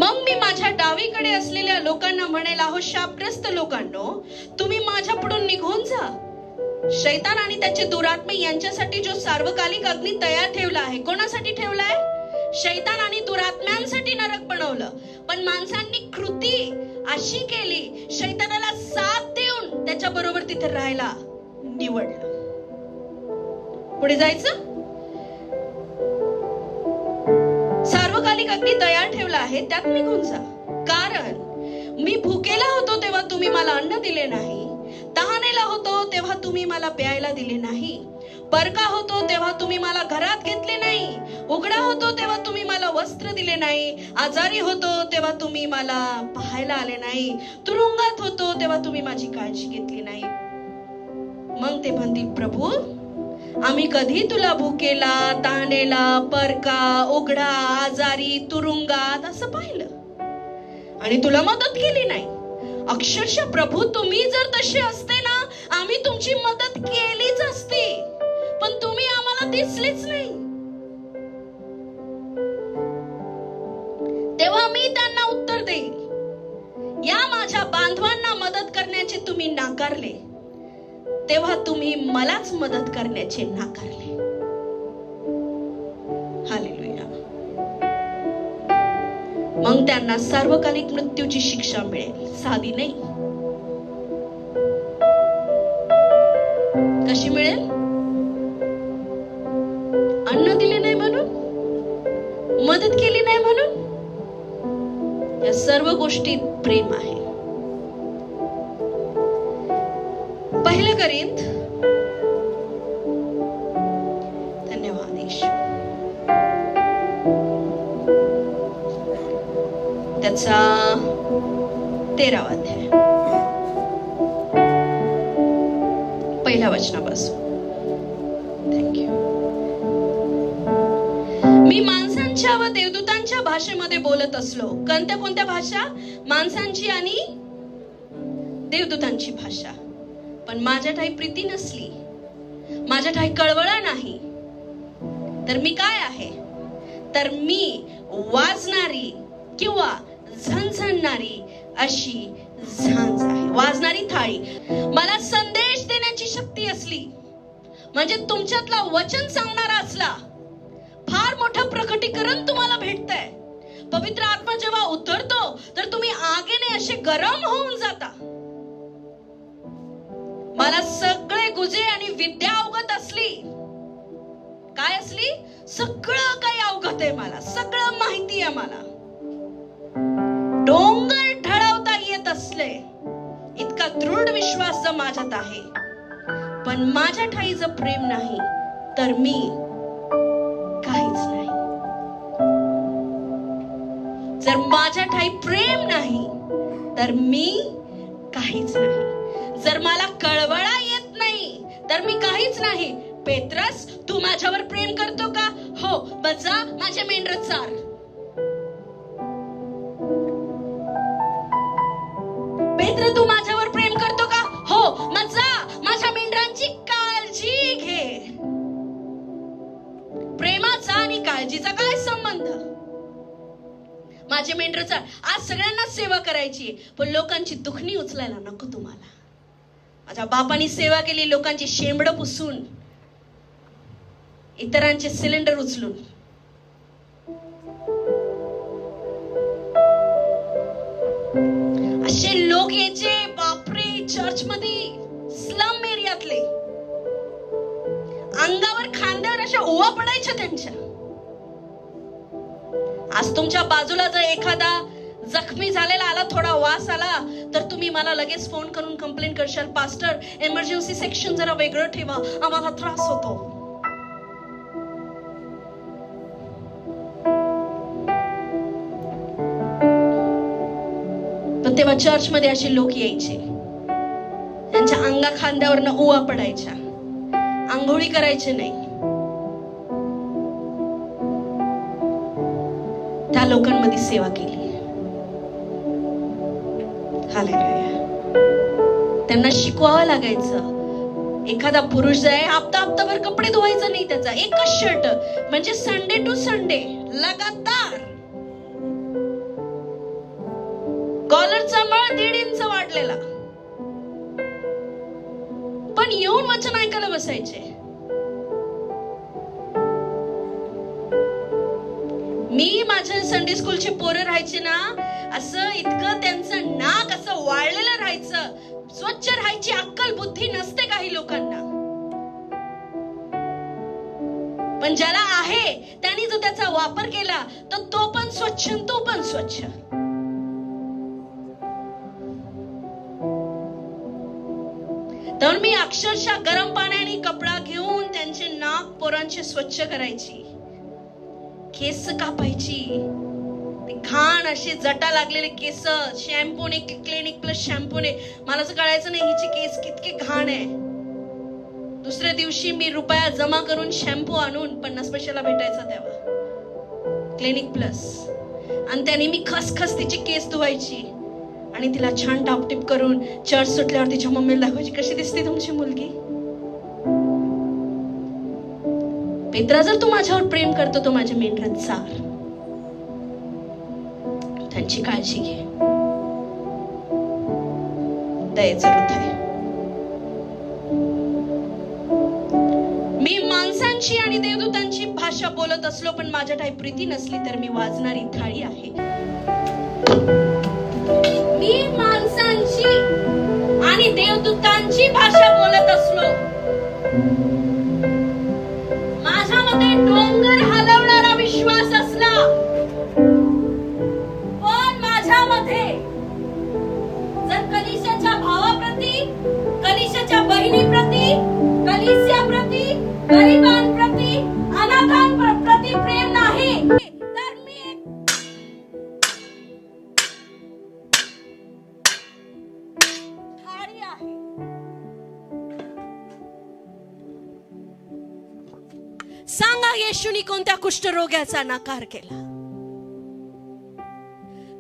मग मी माझ्या डावीकडे असलेल्या लोकांना म्हणेल, अहो शापग्रस्त लोकांनो, तुम्ही माझ्या पुढून निघून जा. शैतान आणि त्याचे दुरात्मे यांच्यासाठी जो सार्वकालिक अग्नी तयार ठेवला आहे. कोणासाठी ठेवलाय? शैतान आणि दुरात्म्यांसाठी नरक बनवलं. पण माणसांनी कृती अशी केली, शैतानाला साथ देऊन त्याच्या बरोबर तिथे राहायला निवडलं. पुढे जायचं. सार्वकालिक अग्नी तयार ठेवला आहे, त्यात निघून जा. कारण मी भुकेला होतो तेव्हा तुम्ही मला अन्न दिले नाही, तहानेला होतो तेव्हा तुम्ही मला प्यायला दिले नाही, परका होतो तेव्हा तुम्ही मला घरात घेतले नाही, उघडा होतो तेव्हा तुम्ही मला वस्त्र दिले नाही, आजारी होतो तेव्हा तुम्ही मला पाहायला आले नाही, तुरुंगात होतो तेव्हा तुम्ही माझी काळजी घेतली नाही. मग ते म्हणतील, प्रभू आम्ही कधी तुला भुकेला, तहानेला, परका, उघडा, आजारी, तुरुंगात असं पाहिलं आणि तुला मदत केली नाही. अक्षरशः प्रभू तुम्ही जर तसे असते ना, आम्ही तुमची मदत केलीच असती, पण तुम्ही आम्हाला दिसलेच नाही. तेव्हा मी त्यांना उत्तर देईल, या माझ्या बांधवांना मदत करण्याचे तुम्ही नाकारले, तेव्हा तुम्ही मलाच मदत करण्याचे नाकारले. हालेलुया. मग त्यांना सार्वकालिक मृत्यूची शिक्षा मिळेल, साधी नाही. मदत केली नाही म्हणून? या सर्व गोष्टीत प्रेम आहे. 1 कोरिंथ, धन्यवाद ईश, त्याचा 13वा अध्याय, 1 वचनापासून. थँक्यू. मी माणसांच्या व देवदूतांच्या भाषेमध्ये बोलत असलो. कोणत्या भाषा? माणसांची आणि देवदूतांची भाषा. पण माझ्या ठाई प्रीती नसली, माझ्या ठाई कळवळा नाही, तर मी काय आहे? तर मी वाजणारी किंवा झणझणणारी अशी झांज आहे. वाजणारी थाळी. मला संदेश देण्याची शक्ती असली, म्हणजे तुमच्यातला वचन सांगणारा असला, फार मोठं प्रकटीकरण तुम्हाला भेटतंय. पवित्र आत्मा जेव्हा उतरतो तर तुम्ही आगीने असे गरम होऊन जाता. मला सगळे गुजे आणि विद्या अवगत असली. काय असली? सगळं काही अवगत आहे मला, सगळं माहिती आहे मला. डोंगर ठळवता येत असले इतका दृढ विश्वास जर माझ्यात आहे, पण माझ्या ठाई जर प्रेम नाही तर मी काहीच नाही. जर माझ्या ठाई प्रेम नाही तर मी काहीच नाही. जर मला कळवळा येत नाही तर मी काहीच नाही. पेत्रस, तू माझ्यावर प्रेम करतो का? हो, मग जा माझ्या मेंढरं चार. पेत्र, तू माझ्यावर प्रेम करतो का? हो, मग जा माझ्या मेंढरांची काळजी घे. प्रेमाचा आणि काळजीचा काय संबंध? माझे मेंढर चार. आज सगळ्यांना सेवा करायची, पण लोकांची दुखणी उचलायला नको तुम्हाला. माझ्या बापानी सेवा केली, लोकांची शेंबडं पुसून, इतरांचे सिलेंडर उचलून. असे लोक यायचे, बापरे, चर्च मध्ये, स्लम एरियातले. अंगावर खांद्यावर अशा ओवा पडायच्या त्यांच्या. आज तुमच्या बाजूला जर एखादा जखमी झालेला आला, थोडा वास आला, तर तुम्ही मला लगेच फोन करून कंप्लेंट करशाल, पास्टर इमर्जन्सी सेक्शन जरा वेगळं ठेवा, आम्हाला त्रास होतो. पण तेव्हा चर्च मध्ये असे लोक यायचे, त्यांच्या अंगा खांद्यावरनं ओवा पडायच्या, आंघोळी करायचे नाही. त्या लोकांमध्ये सेवा केली. हालेलुया. त्यांना शिकवावं लागायचं. एखादा पुरुष जाय, हप्ताभर कपडे धुवायचं नाही त्याचा, एकच शर्ट, म्हणजे संडे टू संडे लगातार. कॉलरचा मळ 1.5 इंच वाढलेला, पण येऊन वचन ऐकायला बसायचे. मी माझ्या संडे स्कूलचे पोरं राहायचे ना, असं इतकं त्यांचं नाक असं वाळलेलं राहायचं. स्वच्छ राहायची अक्कल बुद्धी नसते काही लोकांना, पण ज्याला आहे त्यांनी जर त्याचा वापर केला तर तो पण स्वच्छ, तो पण स्वच्छ. तर मी अक्षरशः गरम पाण्याने कपडा घेऊन त्यांचे नाक पोरांचे स्वच्छ करायची, केस कापायची. ते घाण असे जटा लागलेले केस शॅम्पूने, क्लिनिक प्लस शॅम्पूने. मला असं कळायचं नाही हिचे केस कितके घाण आहे. दुसऱ्या दिवशी मी रुपया जमा करून शॅम्पू आणून 50 पैशाला भेटायचा तेव्हा, क्लिनिक प्लस, आणि त्याने मी खसखस तिची केस धुवायची आणि तिला छान टापटीप करून चर्च सुटल्यावर तिच्या मम्मीला दाखवायची, कशी दिसते तुमची मुलगी. पेत्रा, जर तू माझ्यावर प्रेम करतो, तो माझ्या मेंढरात चार, त्यांची काळजी घे. दयेचं हृदय. मी माणसांची आणि देवदूतांची भाषा बोलत असलो, पण माझ्या ठाई प्रीती नसली, तर मी वाजणारी थाळी आहे. मी माणसांची आणि देवदूतांची भाषा बोलत असलो, माझ्यामध्ये डोंगर हलवणारा विश्वास असला, कलिसियाप्रती, गरिबांप्रती, अनाथांप्रती प्रेम नाही, तर मी थाळी आहे. सांगा, येशूनी कोणत्या कुष्ठरोग्याचा नकार केला?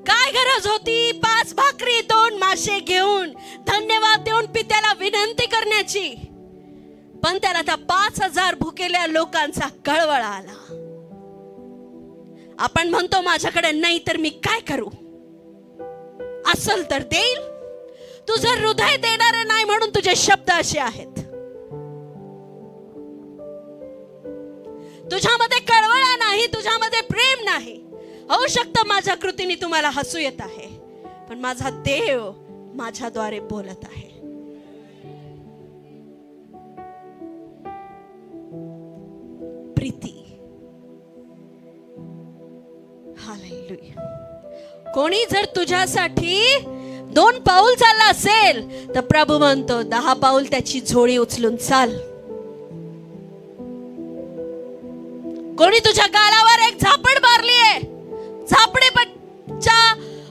काय गरज होती 5 भाकरी 2 मासे घेऊन धन्यवाद देऊन पित्याला विनंती करण्याची? पण त्याला त्या 5000 भुकेल्या लोकांचा कळवळा आला. आपण म्हणतो माझ्याकडे नाही तर मी काय करू? असल तर देईल. तुझं हृदय देणारे नाही म्हणून तुझे शब्द असे आहेत. तुझ्यामध्ये कळवळा नाही, तुझ्यामध्ये प्रेम नाही. होऊ शकतं माझ्या कृतीने तुम्हाला हसू येत आहे, पण माझा देव माझ्याद्वारे बोलत आहे. प्रीती. हालेलुया. कोणी जर तुझ्यासाठी 2 पाऊल चालला असेल तर प्रभू म्हणतो 10 पाऊल त्याची झोळी उचलून चाल. कोणी तुझ्या गालावर एक झापड मारलीये, झापडीच्या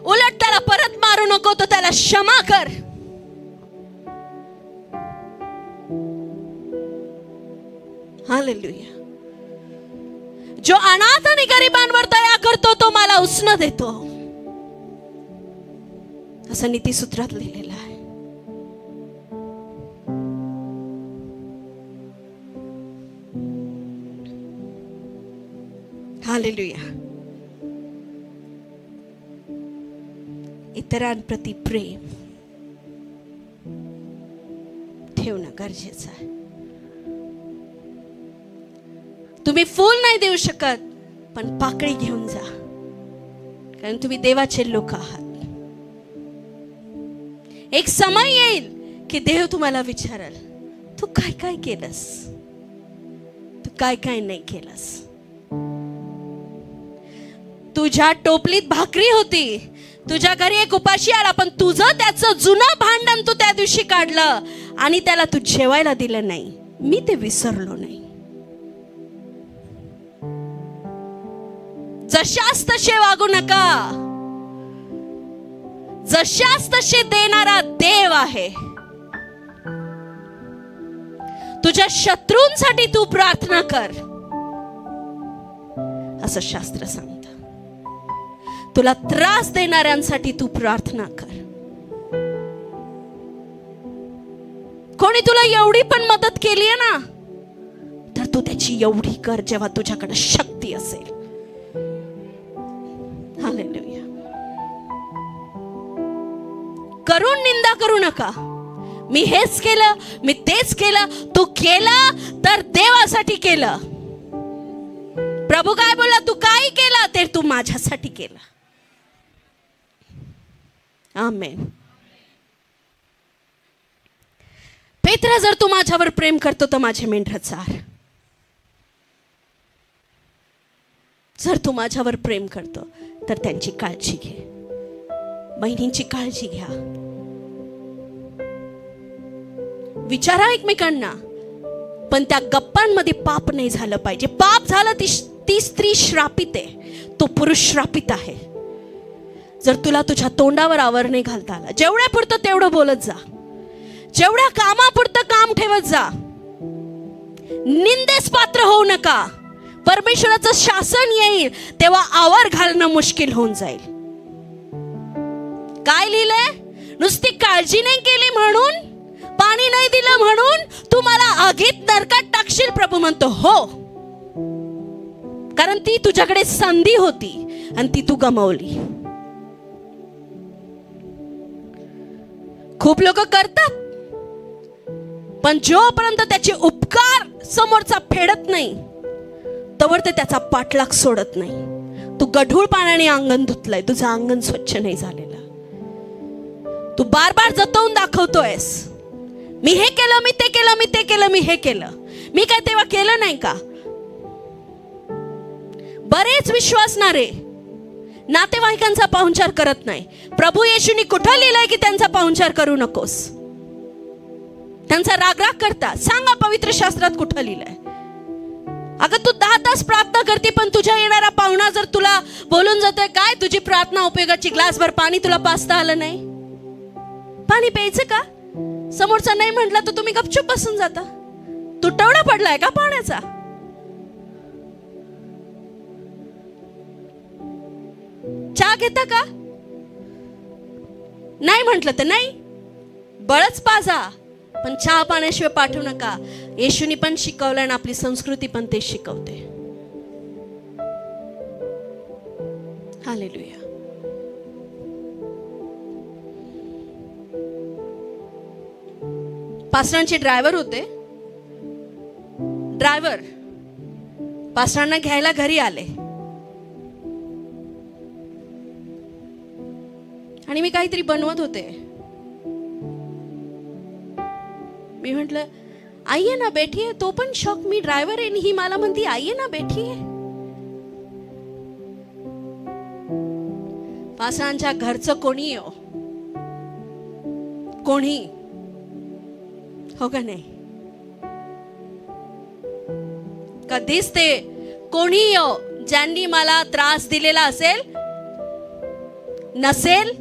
उलट त्याला परत मारू नको, तो त्याला क्षमा कर. हालेलुया. जो अनाथ आणि गरिबांवर दया करतो तो मला उसनं देतो, असं नीतिसूत्रात लिहिलेलं आहे. हालेलुया. इतरांप्रती प्रेम ठेवणं गरजेचं आहे. तुम्ही फूल नाही देऊ शकत, पण पाकळी घेऊन जा, कारण तुम्ही देवाचे लोक आहात. एक समय येईल की देव तुम्हाला विचारेल, तू काय काय केलंस, तू काय काय नाही केलंस. तुझ्या टोपलीत भाकरी होती, तुझ्या घरी एक उपाशी आला, पण तुझं त्याचं जुनं भांडण तू त्या दिवशी काढलं आणि त्याला तू जेवायला दिलं नाही. मी ते विसरलो नाही. जशास तसे वागू नका. जशास तसे देणारा देव आहे. तुझ्या शत्रूंसाठी तू प्रार्थना कर, असं शास्त्र सांगतं. तुला त्रास देणाऱ्यांसाठी तू प्रार्थना कर. कोणी तुला एवढी पण मदत केली आहे ना, तर तू त्याची एवढी कर जेव्हा तुझ्याकडे शक्ती असेल. हालेलुया. करून निंदा करू नका. मी हेच केलं, मी तेच केलं. तू केलं तर देवासाठी केलं. प्रभू काय बोलला, तू काय केलं ते तू माझ्यासाठी केलं. आमेन. पेत्र, जर तू माझ्यावर प्रेम करतो तर माझे मेंढरं चार. जर तू माझ्यावर प्रेम करतो तर त्यांची काळजी घे. बहिणींची काळजी घ्या. विचारा एकमेकांना, पण त्या गप्पांमध्ये पाप नाही झालं पाहिजे. पाप झालं ती स्त्री श्रापित आहे, तो पुरुष श्रापित आहे. जर तुला तुझ्या तोंडावर आवर नाही घालता आला, जेवढ्या पुरतं तेवढं बोलत जा. जेवढ्या कामापुरतं काम ठेवत जा. निंदेस पात्र होऊ नका. परमेश्वराचं शासन येईल तेव्हा आवर घालणं मुश्किल होऊन जाईल. काय लिहिलंय? नुसती काळजी नाही केली म्हणून, पाणी नाही दिलं म्हणून तू मला आगीत नरकात टाकशील. प्रभू म्हणतो हो, कारण ती तुझ्याकडे संधी होती आणि ती तू गमावली. खूप लोक करतात, पण जोपर्यंत त्याचे उपकार समोरचा फेडत नाही तोवर ते त्याचा पाठलाग सोडत नाही. तू गढूळ पाण्याने अंगण धुतलंय, तुझं अंगण स्वच्छ नाही झालेलं. तू बार बार जतवून दाखवतोयस, मी हे केलं, मी ते केलं, मी ते केलं, मी हे केलं. मी काय तेव्हा केलं नाही का? बरेच विश्वासणारे नातेवाईकांचा पाहुणचार करत नाही. प्रभू येशूनी कुठं लिहिलंय की त्यांचा पाहुणचार करू नकोस? त्यांचा रागराग करता. सांगा पवित्र शास्त्रात कुठं लिहिलंय? अगं तू 10 तास प्रार्थना करते, पण तुझ्या येणारा पाहुणा जर तुला बोलून जातोय, काय तुझी प्रार्थना उपयोगाची, ग्लासभर पाणी तुला पाजता आलं नाही, पाणी प्यायचं का? समोरचा नाही म्हटला तर तुम्ही गपचूप बसून जाता. तुटवडा पडलाय का पाण्याचा? चहा घेता का? नाही म्हटलं तर नाही, बळच पाजा, पण चहा पाण्याशिवाय पाठवू नका. येशूनी पण शिकवलं आणि आपली संस्कृती पण ते शिकवते. हालेलुया. पास्टरांचे ड्रायव्हर होते. ड्रायव्हर पास्टरांना घ्यायला घरी आले आणि मी काहीतरी बनवत होते. मी म्हटलं आइये ना बैठिए. तो पण शॉक, मी ड्रायव्हर आहे ही मला म्हणती आइये ना बैठिए. पास्टरांच्या घरचं कोणी हो, कोणी हो का नाही? कधीच ते कोणी हो ज्यांनी मला त्रास दिलेला असेल नसेल,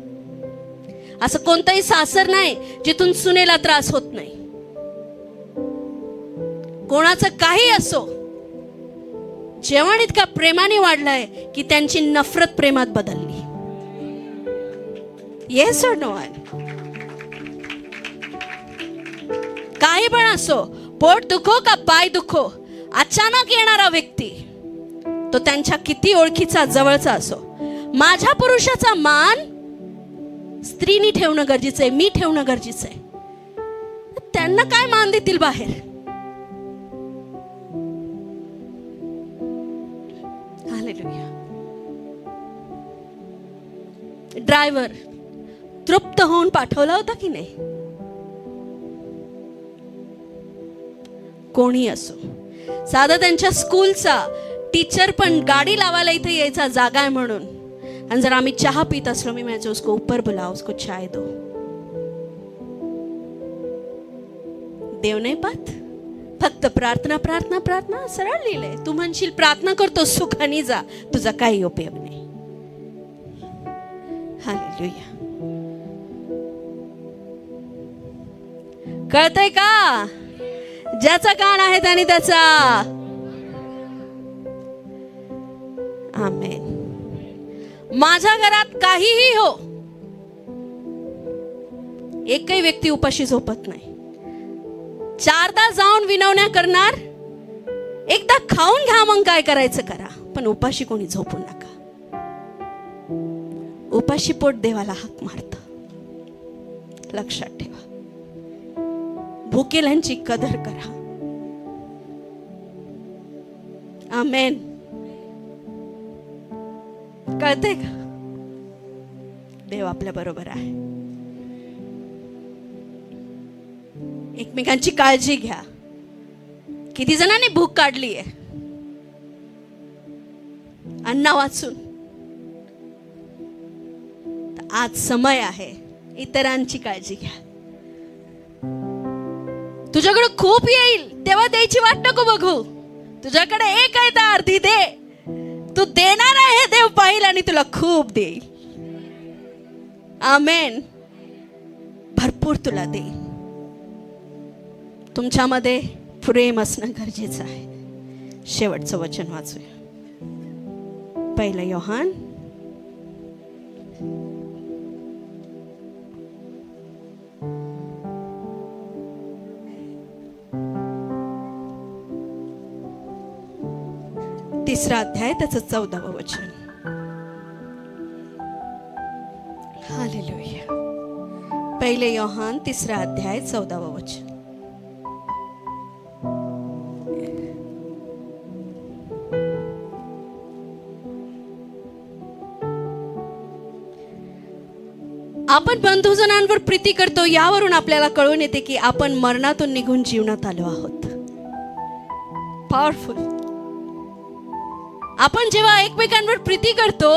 असं कोणतंही सासर नाही जिथून सुनेला त्रास होत नाही. कोणाचं काही असो, जेवण इतका प्रेमाने वाढलंय की त्यांची नफरत प्रेमात बदलली. येस और नो? काही पण असो, पोट दुखो का पाय दुखो, अचानक येणारा व्यक्ती तो त्यांच्या किती ओळखीचा जवळचा असो, माझ्या पुरुषाचा मान स्त्रीनी ठेवणं गरजेचं आहे, मी ठेवणं गरजेचं आहे. त्यांना काय मान देतील बाहेर? हालेलुया. ड्रायव्हर तृप्त होऊन पाठवला होता की नाही? कोणी असो, साधा त्यांच्या स्कूलचा टीचर पण गाडी लावायला इथे यायचा जागा आहे म्हणून, आणि जर आम्ही चहा पीत असलो, मी म्हणायचो उसको ऊपर बुलाओ, उसको चाय दो. देव नाही पाहत, फक्त प्रार्थना प्रार्थना प्रार्थना. सरळ लिहिलंय. तू म्हणशील प्रार्थना करतो सुखाने जा, तुझा काही उपयोग नाही. हालेलुया. कळतंय का? ज्याचा कान आहे त्याने त्याचा. आमेन. माझ्या घरात काहीही हो, एकही व्यक्ती उपाशी झोपत नाही. 4दा जाऊन विनवण्या करणार, एकदा खाऊन घ्या, मग काय करायचं करा, पण उपाशी कोणी झोपू नका. उपाशी पोट देवाला हाक मारत. लक्षात ठेवा. भुकेल्यांची कदर करा. आमेन. कळते का? देव आपल्या बरोबर आहे. एकमेकांची काळजी घ्या. किती जणांनी भूक काढली आहे अन्न वाचून. आज समय आहे, इतरांची काळजी घ्या. तुझ्याकडे खूप येईल तेव्हा द्यायची वाट नको बघू. तुझ्याकडे एक आहे तर अर्धी दे. तू देणार आहे, देव पाहिल आणि तुला खूप देईल. आमेन. भरपूर तुला देईल. तुमच्यामध्ये प्रेम असणं गरजेचं आहे. शेवटचं वचन वाचूया. 1 योहान 3 अध्याय त्याचं 14वं वचन. हालेलुया. 1 योहान 3 अध्याय 14वं वचन. आपण बंधुजनांवर प्रीती करतो, यावरून आपल्याला कळून येते की आपण मरणातून निघून जीवनात आलो आहोत. पॉवरफुल. आपण जेव्हा एकमेकांवर प्रीती करतो,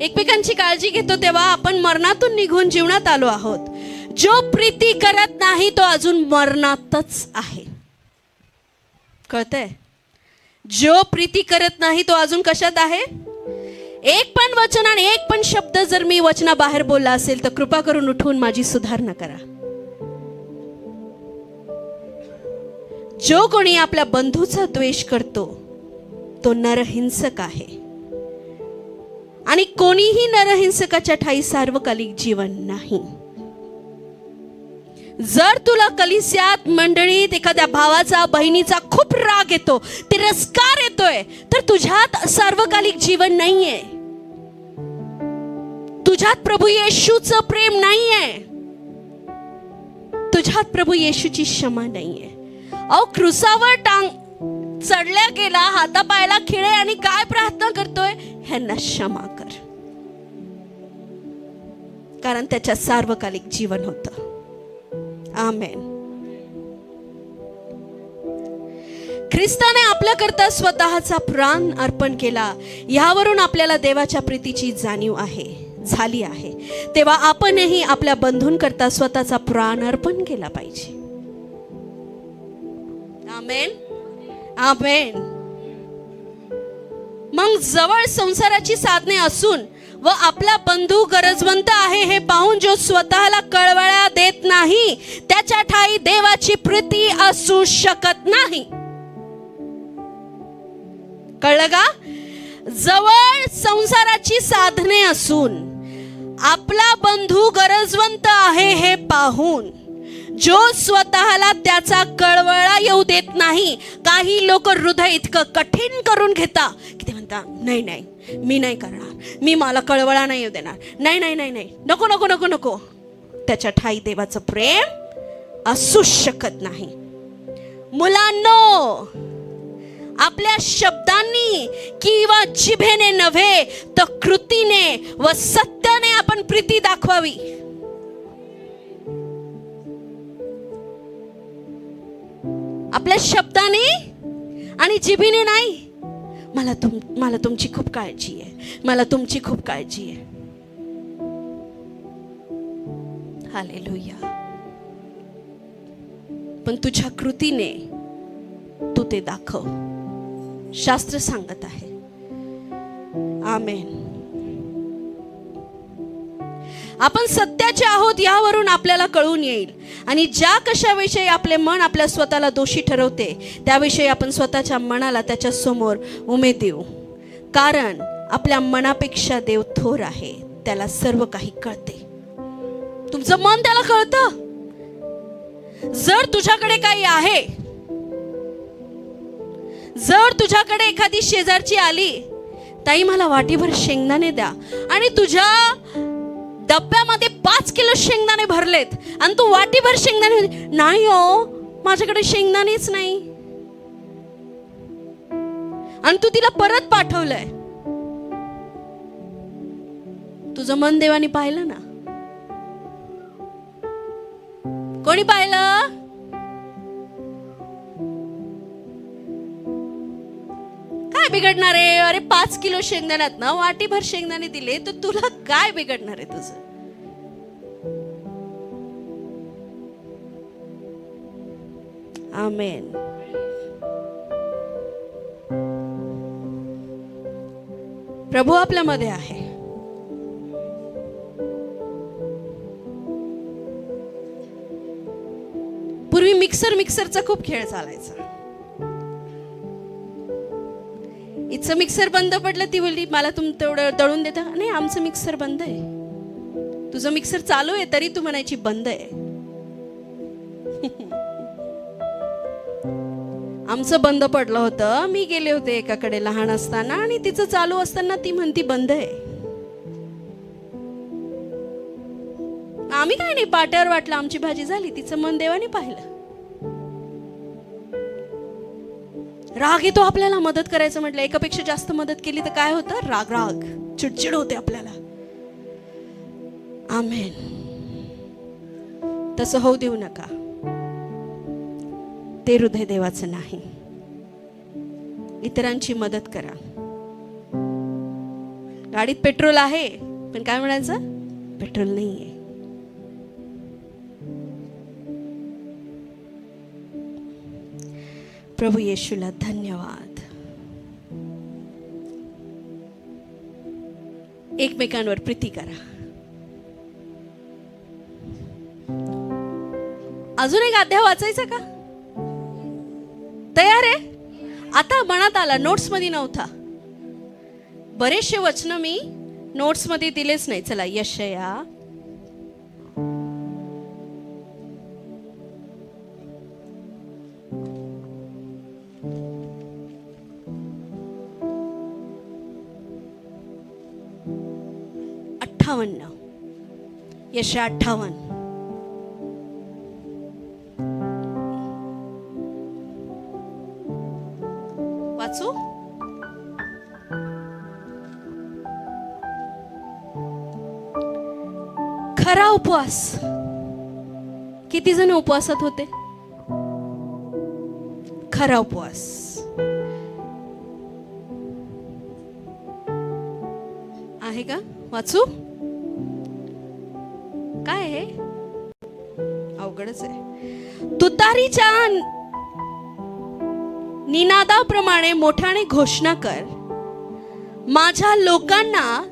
एकमेकांची काळजी घेतो, तेव्हा आपण मरणातून निघून जीवनात आलो आहोत. जो प्रीती करत नाही तो अजून मरणातच आहे. कळतंय? जो प्रीती करत नाही तो अजून कशात आहे? एक पण वचन आणि एक पण शब्द जर मी वचनाबाहेर बोलला असेल तर कृपा करून उठून माझी सुधारणा करा. जो कोणी आपल्या बंधूचा द्वेष करतो तो नरहिंसक आहे आणि कोणीही नरहिंसकाच्या ठाई सार्वकालिक जीवन नाही. जर तुला कलिसियात मंडळीत एखाद्या भावाचा बहिणीचा खूप राग येतो, तिरस्कार येतोय, तर तुझ्यात सार्वकालिक जीवन नाहीये. तुझ्यात प्रभू येशूचं प्रेम नाहीये. तुझ्यात प्रभू येशूची क्षमा नाहीये. अहो, क्रुसावर चढल्या गेला, हातापायाला खिळे आणि काय प्रार्थना करतोय? ह्यांना क्षमा कर. कारण त्याच्यात सार्वकालिक जीवन होतं. आमेन. ख्रिस्ताने आपल्याकरता स्वतःचा प्राण अर्पण केला. यावरून आपल्याला देवाच्या प्रीतीची जाणीव झाली आहे. तेव्हा आपणही आपल्या बंधूंकरता स्वतःचा प्राण अर्पण केला पाहिजे. आमेन. आमेन. मग जवळ संसाराची साधने असून व आपला बंधू गरजवंत आहे हे पाहून जो स्वतःला कळवळा देत नाही त्याच्या ठाई देवाची प्रीती असू शकत नाही. कळलं का? जवळ संसाराची साधने असून आपला बंधू गरजवंत आहे हे पाहून जो स्वतःला त्याचा कळवळा येऊ देत नाही. काही लोक हृदय इतकं कठीण करून घेता की ते म्हणता, नाही नाही मी नाही करणार, मी मला कळवळा नाही येऊ देणार, नाही नाही नाही नाही, नको नको नको नको. त्याच्या ठाई देवाचं प्रेम असू शकत नाही. मुलांनो, आपल्या शब्दांनी किंवा जिभेने नव्हे तर कृतीने व सत्याने आपण प्रीती दाखवावी. आपल्या शब्दाने आणि जिभेने नाही. मला तुमची खूप काळजी आहे, मला तुमची खूप काळजी आहे. हालेलुया. पण तुझ्या कृतीने तू ते दाखव. शास्त्र सांगत आहे. आमेन. आपण सत्याचे आहोत यावरून आपल्याला कळून येईल. आणि ज्या कशाविषयी आपले मन आपल्या स्वतःला दोषी ठरवते त्याविषयी आपण स्वतःच्या मनाला त्याच्या समोर उमेद देऊ. कारण आपल्या मनापेक्षा देव थोर आहे, त्याला सर्व काही कळते. तुमचं मन त्याला कळतं. जर तुझ्याकडे काही आहे, जर तुझ्याकडे एखादी शेजारची आली, ताई मला वाटीभर शेंगदाणे द्या, आणि तुझ्या डब्यामध्ये 5 किलो शेंगदाणे भरलेत आणि तू वाटीभर शेंगदाणे, नाही हो माझ्याकडे शेंगदाणेच नाही, आणि तू तिला परत पाठवलंय. तुझं मन देवाने पाहिलं ना? कोणी पाहिलं? काय बिघडणार आहे? अरे 5 किलो शेंगदाण्यात ना वाटीभर शेंगदाणे दिले तर तुला काय बिघडणार आहे तुझं? आमेन. प्रभू आपल्यामध्ये आहे. पूर्वी मिक्सरचा खूप खेळ चालायचा. इथचं मिक्सर बंद पडलं, ती बोलली मला तेवढं दळून देता. नाही, आमचं मिक्सर बंद आहे. तुझं मिक्सर चालू आहे तरी तू म्हणायची बंद आहे. आमचं बंद पडलं होतं. मी गेले होते एकाकडे लहान असताना आणि तिचं चालू असताना ती म्हणती बंद आहे. आम्ही काय नाही, पाट्यावर वाटलं, आमची भाजी झाली. तिचं मन देवाने पाहिलं. राग येतो आपल्याला मदत करायचं म्हटलं. एकापेक्षा जास्त मदत केली तर काय होतं? राग चिडचिड होते आपल्याला. आमेन. तसं होऊ देऊ नका. ते हृदय देवाचं नाही. इतरांची मदत करा. गाडीत पेट्रोल आहे पण काय म्हणायचं? पेट्रोल नाहीये. प्रभू येशूला धन्यवाद. एकमेकांवर प्रीती करा. अजून एक अध्याय वाचायचा का? तयार आहे? आता मनात आला, नोट्स मध्ये नव्हता. बरेचसे वचन मी नोट्स मध्ये दिलेच नाही. चला, यशया 58. यशया 58. वाचू? खरा उपवास. किती जण उपवासात होते? खरा उपवास. आहे का? वाचू? काय आहे? अवघडच आहे. तुतारीच्या निनादाप्रमाणे मोठ्याने घोषणा कर. माझ्या लोकांना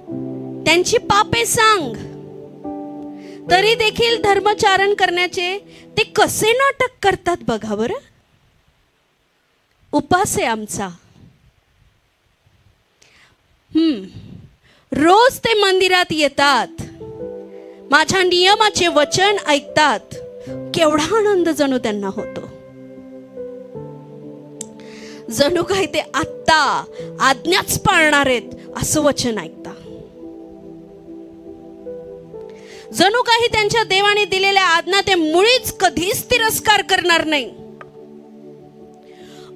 त्यांची पापे सांग. तरी देखील धर्मचारण करण्याचे ते कसे नाटक करतात बघा बरं. उपास आहे आमचा. रोज ते मंदिरात येतात, माझ्या नियमाचे वचन ऐकतात. केवढा आनंद जणू त्यांना होतो. जणू काही ते आत्ता आज्ञाच पाळणार आहेत असं वचन ऐकता. जणू काही त्यांच्या देवाने दिलेल्या आज्ञा ते मुळीच कधीच तिरस्कार करणार नाही.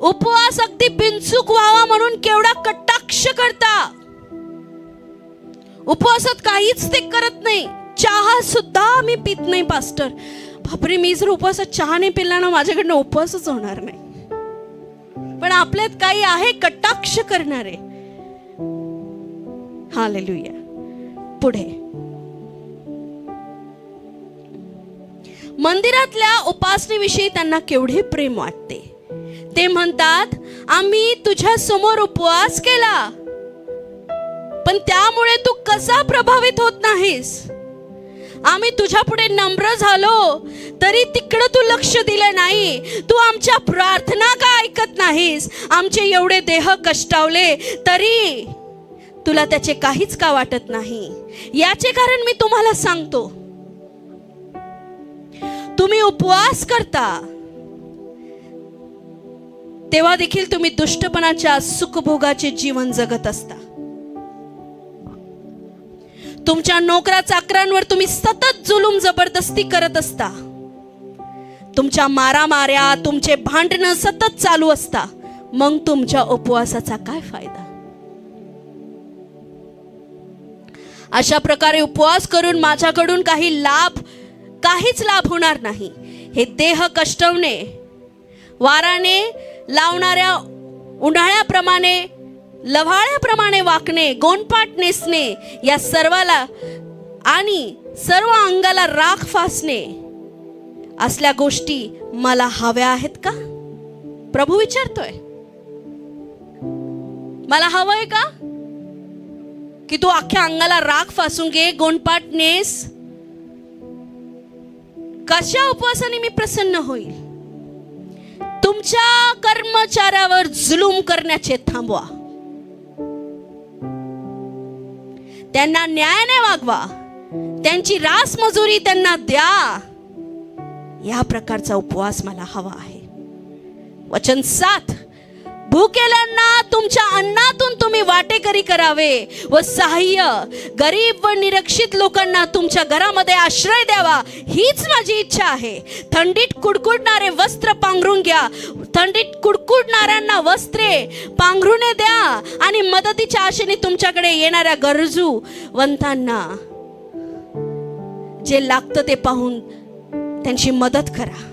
उपवास अगदी बिनचूक व्हावा म्हणून केवढा कटाक्ष करता. उपवासात काहीच ते करत नाही. चहा सुद्धा मी पित नाही पास्टर. बापरे, मी जर उपवासात चहा नाही पिला ना, माझ्याकडनं उपवासच होणार नाही. पण आपल्यात काही आहे कटाक्ष करणारे. हालेलुया. पुढे मंदिरातल्या उपासनेविषयी त्यांना केवढे प्रेम वाटते. ते म्हणतात, आम्ही तुझ्या समोर उपवास केला, पण त्यामुळे तू कसा प्रभावित होत नाहीस. आम्ही तुझ्या पुढे नम्र झालो तरी तिकडे तू लक्ष दिलं नाही. तू आमच्या प्रार्थना का ऐकत नाहीस. आमचे एवढे देह कष्टावले तरी तुला त्याचे काहीच का वाटत नाही. याचे कारण मी तुम्हाला सांगतो. तुम्ही उपवास करता तेव्हा देखील तुम्ही दुष्टपणाच्या सुखभोगाचे जीवन जगत असता. तुमच्या नोकरा चाकरांवर तुम्ही सतत जुलूम जबरदस्ती करत असता. तुमच्या मारामाऱ्या, तुमचे भांडणं सतत चालू असता. मग तुमच्या उपवासाचा काय फायदा? अशा प्रकारे उपवास करून माझ्याकडून काहीच लाभ होणार नाही. हे देह कष्टवणे, वाराने लावणाऱ्या उन्हाळ्याप्रमाणे, लव्हाळ्याप्रमाणे वाकणे, गोंडपाट नेसणे, या सर्वाला आणि सर्व अंगाला राख फासणे असल्या गोष्टी मला हव्या आहेत का? प्रभू विचारतोय. मला हवंय का की तू अख्ख्या अंगाला राख फासून घे, गोंडपाट नेस? कशा उपवासाने मी प्रसन्न होईल? तुमच्या कर्मचाऱ्यावर जुलूम करण्याचे थांबवा. त्यांना न्यायाने वागवा. त्यांची रास मजुरी त्यांना द्या. या प्रकारचा उपवास मला हवा आहे. वचन 7. भुकेल्यांना तुमच्या अन्नातून तुम्ही वाटेकरी करावे व सहाय्य, गरीब व निरक्षित लोकांना तुमच्या घरामध्ये आश्रय द्यावा, हीच माझी इच्छा आहे. थंडीत कुडकुडणारे वस्त्र पांघरून घ्या. थंडीत कुडकुडणाऱ्यांना वस्त्रे पांघरुणे द्या आणि मदतीच्या आशेने तुमच्याकडे येणाऱ्या गरजूवंतांना जे लागतं ते पाहून त्यांची मदत करा.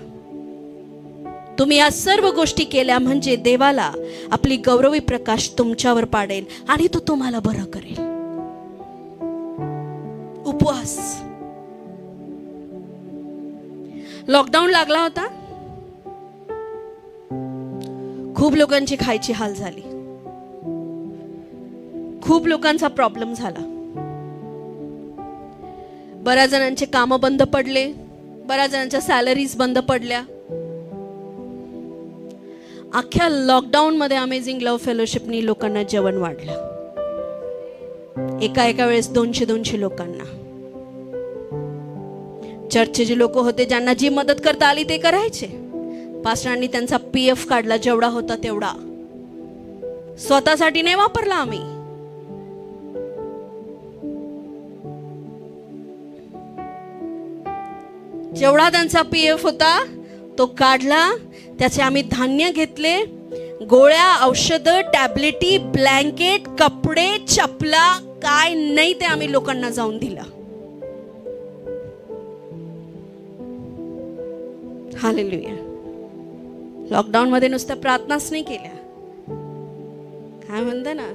तुम्ही या सर्व गोष्टी केल्या म्हणजे देवाला आपली गौरवी प्रकाश तुमच्यावर पाडेल आणि तो तुम्हाला बरं करेल. उपवास. लॉकडाऊन लागला होता. खूप लोकांची खायची हाल झाली, खूप लोकांचा प्रॉब्लेम झाला. बऱ्याच जणांचे कामं बंद पडले, बऱ्याच जणांच्या सॅलरीज बंद पडल्या. अख्ख्या लॉकडाऊन मध्ये अमेझिंग लव्ह फेलोशिपनी लोकांना जेवण वाढलं. एका वेळेस 200 लोकांना. चर्चचे जे लोक होते ज्यांना जी मदत करता आली ते करायचे. पास्टरांनी त्यांचा PF काढला, जेवढा होता तेवढा. स्वतःसाठी नाही वापरला आम्ही. जेवढा त्यांचा PF होता तो काढला, त्याचे आम्ही धान्य घेतले, गोळ्या, औषधं, टॅबलेटी, ब्लँकेट, कपडे, चपला, काय नाही ते आम्ही लोकांना जाऊन दिलं. हालेलुया. लॉकडाऊन मध्ये नुसतं प्रार्थनाच नाही केल्या, काय म्हणता ना,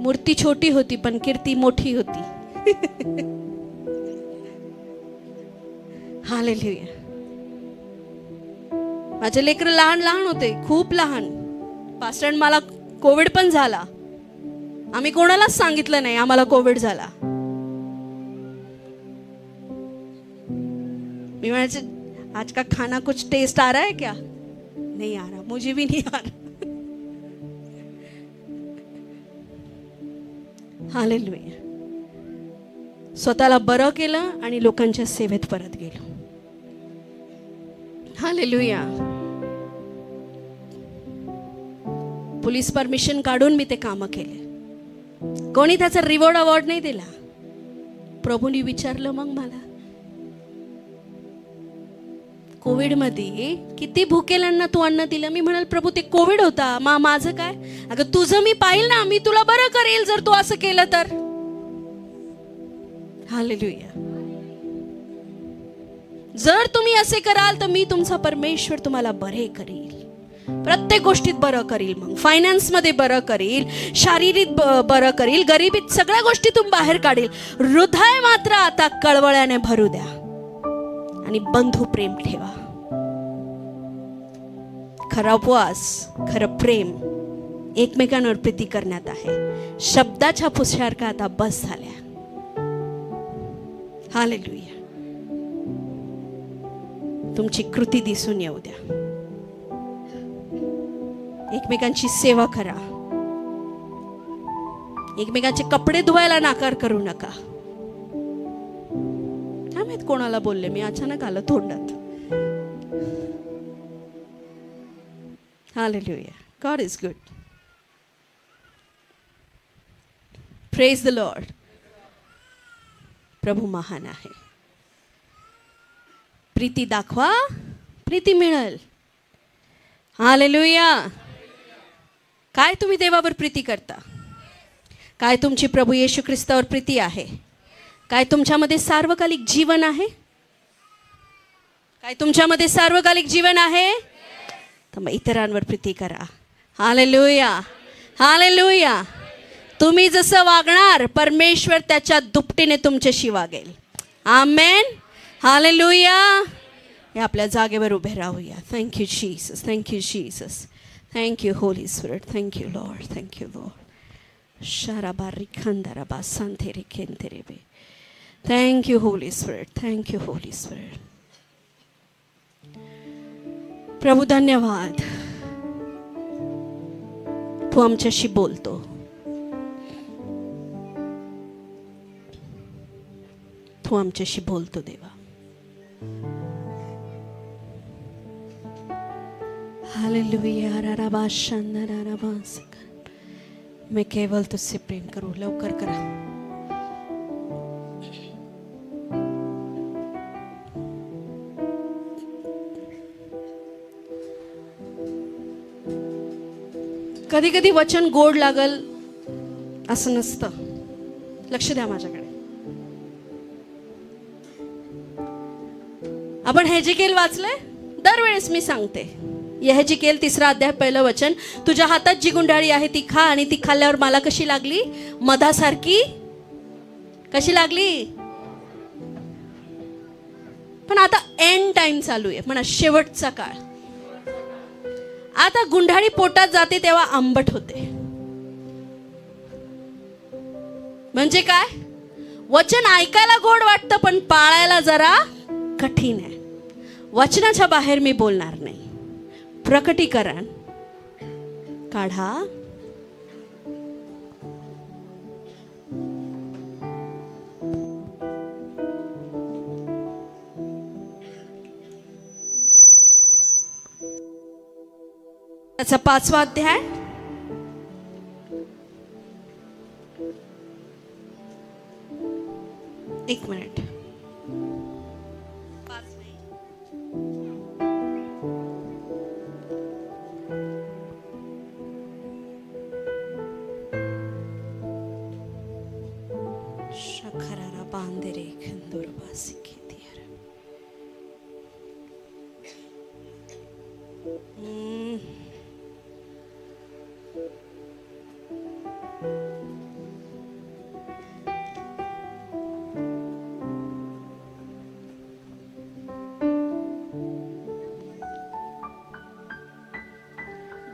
मूर्ती छोटी होती पण कीर्ती मोठी होती. हालेलुया. माझे लेकरं लहान लहान होते, खूप लहान. पास्टर मला कोविड पण झाला, आम्ही कोणालाच सांगितलं नाही आम्हाला कोविड झाला. मी म्हणायचे, आज का खाना कुछ टेस्ट आ रहा है क्या? नहीं आ रहा, मुझे भी नहीं आ रहा. हालेलुया. स्वतःला बरं केलं आणि लोकांच्या सेवेत परत गेलो. हालेलुया. पोलीस परमिशन काढून मी ते काम केले. कोणी त्याचा रिवॉर्ड अवॉर्ड नाही दिला. प्रभूंनी विचारलं मग मला, कोविड मध्ये किती भुकेल्यांना तू अन्न दिलं? मी म्हणाल, प्रभू ते कोविड होता, माझं काय? अगं तुझं मी पाहिल ना, मी तुला बरं करेल जर तू असं केलं तर. हालेलुया. जर तुम्ही असे कराल तर मी तुमचा परमेश्वर तुम्हाला बरे करील, प्रत्येक गोष्टीत बरं करील. मग फायनान्स मध्ये बरं करील, शारीरिक बरं करील, गरिबीत सगळ्या गोष्टीतून बाहेर काढील. हृदय मात्र आता कळवळ्याने भरू द्या आणि बंधू प्रेम ठेवा. खरा उपवास, खरं प्रेम एकमेकांवर प्रीती करण्यात आहे. शब्दाच्या पुष्यासारखा आता बस झाल्या. हालेलुया. तुमची कृती दिसून येऊ द्या. एकमेकांची सेवा करा. एकमेकांचे कपडे धुवायला नाकार करू नका. काय माहित कोणाला बोलले मी, अचानक आलं तोंडात. Hallelujah. God is good. Praise the Lord. प्रभू महान आहे. प्रीती दाखवा, प्रीती मिळेल. हालेलुया. काय तुम्ही देवावर प्रीती करता? काय तुमची प्रभू येशू ख्रिस्तावर प्रीती आहे? काय तुमच्यामध्ये सार्वकालिक जीवन आहे? काय तुमच्यामध्ये सार्वकालिक जीवन आहे? तर मग इतरांवर प्रीती करा. हालेलुया. हालेलुया. तुम्ही जसं वागणार परमेश्वर त्याच्या दुपटीने तुमच्याशी वागेल. आमेन. हालेलुया. हे आपल्या जागेवर उभे राहूया. Thank you Jesus. Thank you Jesus. Thank you Holy Spirit. Thank you Lord. Thank you Lord. शराबारी खंदाराबा सांथेरे खेंतेरे बे. Thank you Holy Spirit. Thank you Holy Spirit. प्रभू धन्यवाद. तू आमच्याशी बोलतो. तू आमच्याशी बोलतो देवा. हालेलुया. राराबा शांदाराबा. मैं केवल तुझसे प्रेम करूं. लवकर करा. कधी कधी वचन गोड लागल असं नसतं. लक्ष द्या माझ्याकडे. आपण हेजेकेल वाचले. दरवेळेस मी सांगते, यहेजकेल 3 अध्याय 1 वचन. तुझ्या हातात जी गुंडाळी आहे ती खा. आणि ती खाल्ल्यावर मला कशी लागली? मधासारखी. कशी लागली? पण आता एंड टाइम चालू आहे. म्हणा शेवटचा काळ. आता गुंढाळी पोटात जाते तेव्हा आंबट होते. म्हणजे काय? वचन ऐकायला गोड वाटतं पण पाळायला जरा कठीण आहे. वचनाच्या बाहेर मी बोलणार नाही. प्रकटीकरण काढा. त्याचा 5वा अध्याय. एक मिनिट. शखरारा बांधेरे खंदुरबासी खेतियार.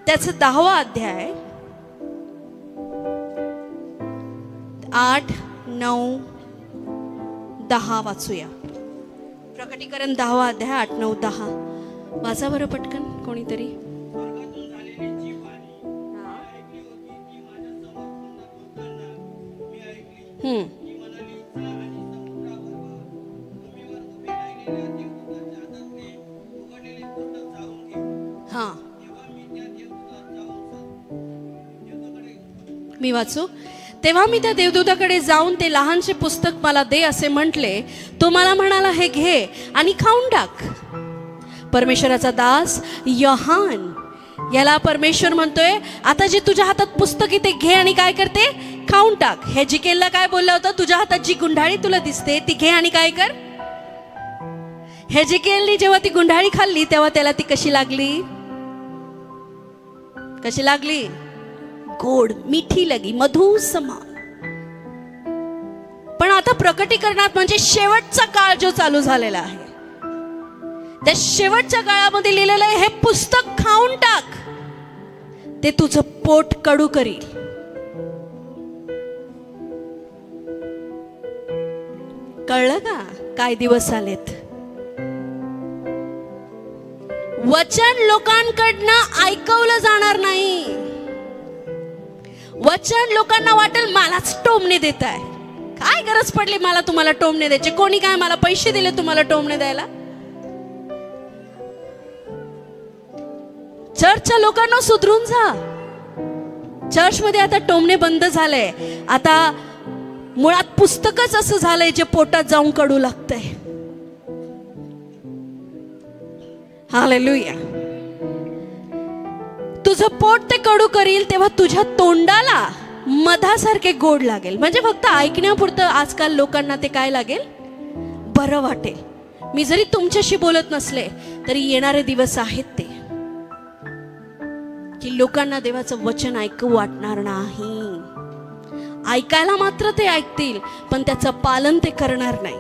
त्याचं 10वा अध्याय 8, 9, 10 वाचूया. प्रकटीकरण 10वा अध्याय 8, 9, 10 वाचा बरं पटकन कोणीतरी. हा मी वाचू. तेव्हा मी त्या देवदूताकडे जाऊन ते लहानसे पुस्तक मला दे असे म्हटले. तो मला म्हणाला, हे घे आणि खाऊन टाक. परमेश्वराचा दास योहान, याला परमेश्वर म्हणतोय, आता जे तुझ्या हातात पुस्तक आहे ते घे आणि काय करते? खाऊन टाक. हेजिकेलला काय बोलला होता? तुझ्या हातात जी गुंढाळी तुला दिसते ती घे आणि काय कर? हेजिकेलने जेव्हा ती गुंढाळी खाल्ली तेव्हा त्याला ती कशी लागली? कशी लागली? गोड, मिठी लगी, मधु समान. पण आता प्रकटीकरणात म्हणजे शेवटचा काळ जो चालू झालेला आहे, त्या शेवटच्या काळामध्ये लिहिलेलं आहे, हे पुस्तक खाऊन टाक, ते तुझं पोट कडू करील. कळलं का काय दिवस आलेत? वचन लोकांकडनं ऐकवलं जाणार नाही. वचन लोकांना वाटेल मलाच टोमणे देत आहे. काय गरज पडली मला तुम्हाला टोमणे द्यायचे? कोणी काय मला पैसे दिले तुम्हाला टोमणे द्यायला? चर्चच्या लोकांना सुधरून जा. चर्च मध्ये आता टोमणे बंद झाले. आता मुळात पुस्तकच असं झालंय जे पोटात जाऊन कडू लागतंय. हालेलुया. तुझं पोट ते कडू करील तेव्हा तुझ्या तोंडाला मधासारखे गोड लागेल. म्हणजे फक्त ऐकण्यापुरतं आजकाल लोकांना ते काय लागेल? बरं वाटेल. मी जरी तुमच्याशी बोलत नसले तरी येणारे दिवस आहेत ते की लोकांना देवाचं वचन ऐकू वाटणार नाही. ऐकायला मात्र ते ऐकतील पण त्याचं पालन ते करणार नाही,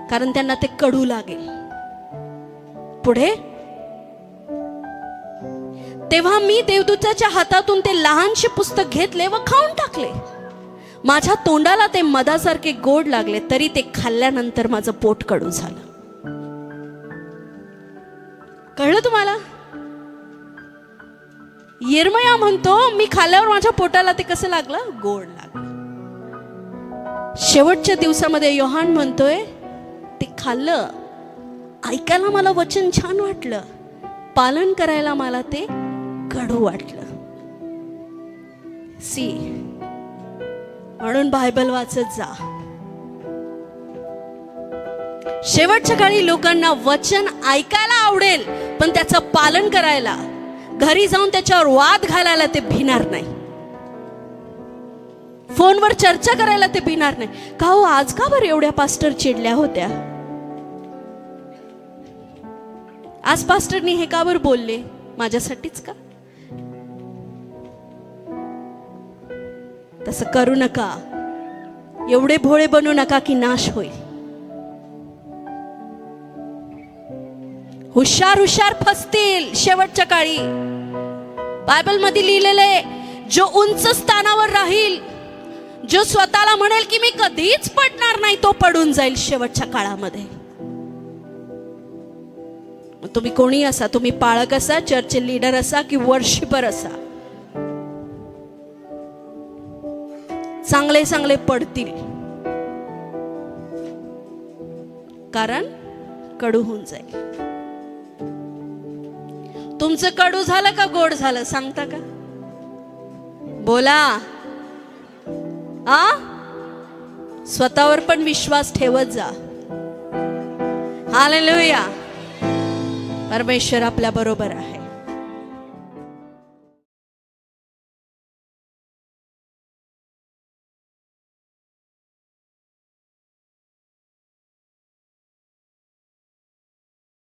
कारण त्यांना ते कडू लागेल. पुढे, तेव्हा मी देवदूताच्या हातातून ते लहानशे पुस्तक घेतले व खाऊन टाकले. माझ्या तोंडाला ते मधासारखे गोड लागले, तरी ते खाल्ल्यानंतर माझं पोट कडू झालं. कळलं तुम्हाला? यिर्मया म्हणतो, मी खाल्ल्यावर माझ्या पोटाला ते कसं लागलं? गोड लागलं. शेवटच्या दिवसामध्ये योहान म्हणतोय, ते खाल्लं, ऐकायला मला वचन छान वाटलं, पालन करायला मला ते कडू वाटलं. सी, म्हणून बायबल वाचत जा. शेवटच्या काळी लोकांना वचन ऐकायला आवडेल पण त्याचं पालन करायला, घरी जाऊन त्याच्यावर वाद घालायला ते भिणार नाही. फोनवर चर्चा करायला ते भिणार नाही. का हो, आज का बरं एवढ्या पास्टर चिडल्या होत्या? आज पास्टरनी हे का बरं बोलले? माझ्यासाठीच का? तसं करू नका. एवढे भोळे बनू नका की नाश होईल. हुशार हुशार फसतील शेवटच्या काळी. बायबल मध्ये लिहिलेले, जो उंच स्थानावर राहील, जो स्वतःला म्हणेल की मी कधीच पडणार नाही, तो पडून जाईल शेवटच्या काळामध्ये. तुम्ही कोणी असा, तुम्ही पाळक असा, चर्चचे लीडर असा की वर्शिपर असा, चांगले चांगले पडतील, कारण कडू होऊन जाईल. तुमचं कडू झालं का गोड झालं सांगता का? बोला. स्वतःवर पण विश्वास ठेवत जा. हालेलुया. परमेश्वर आपल्या बरोबर आहे.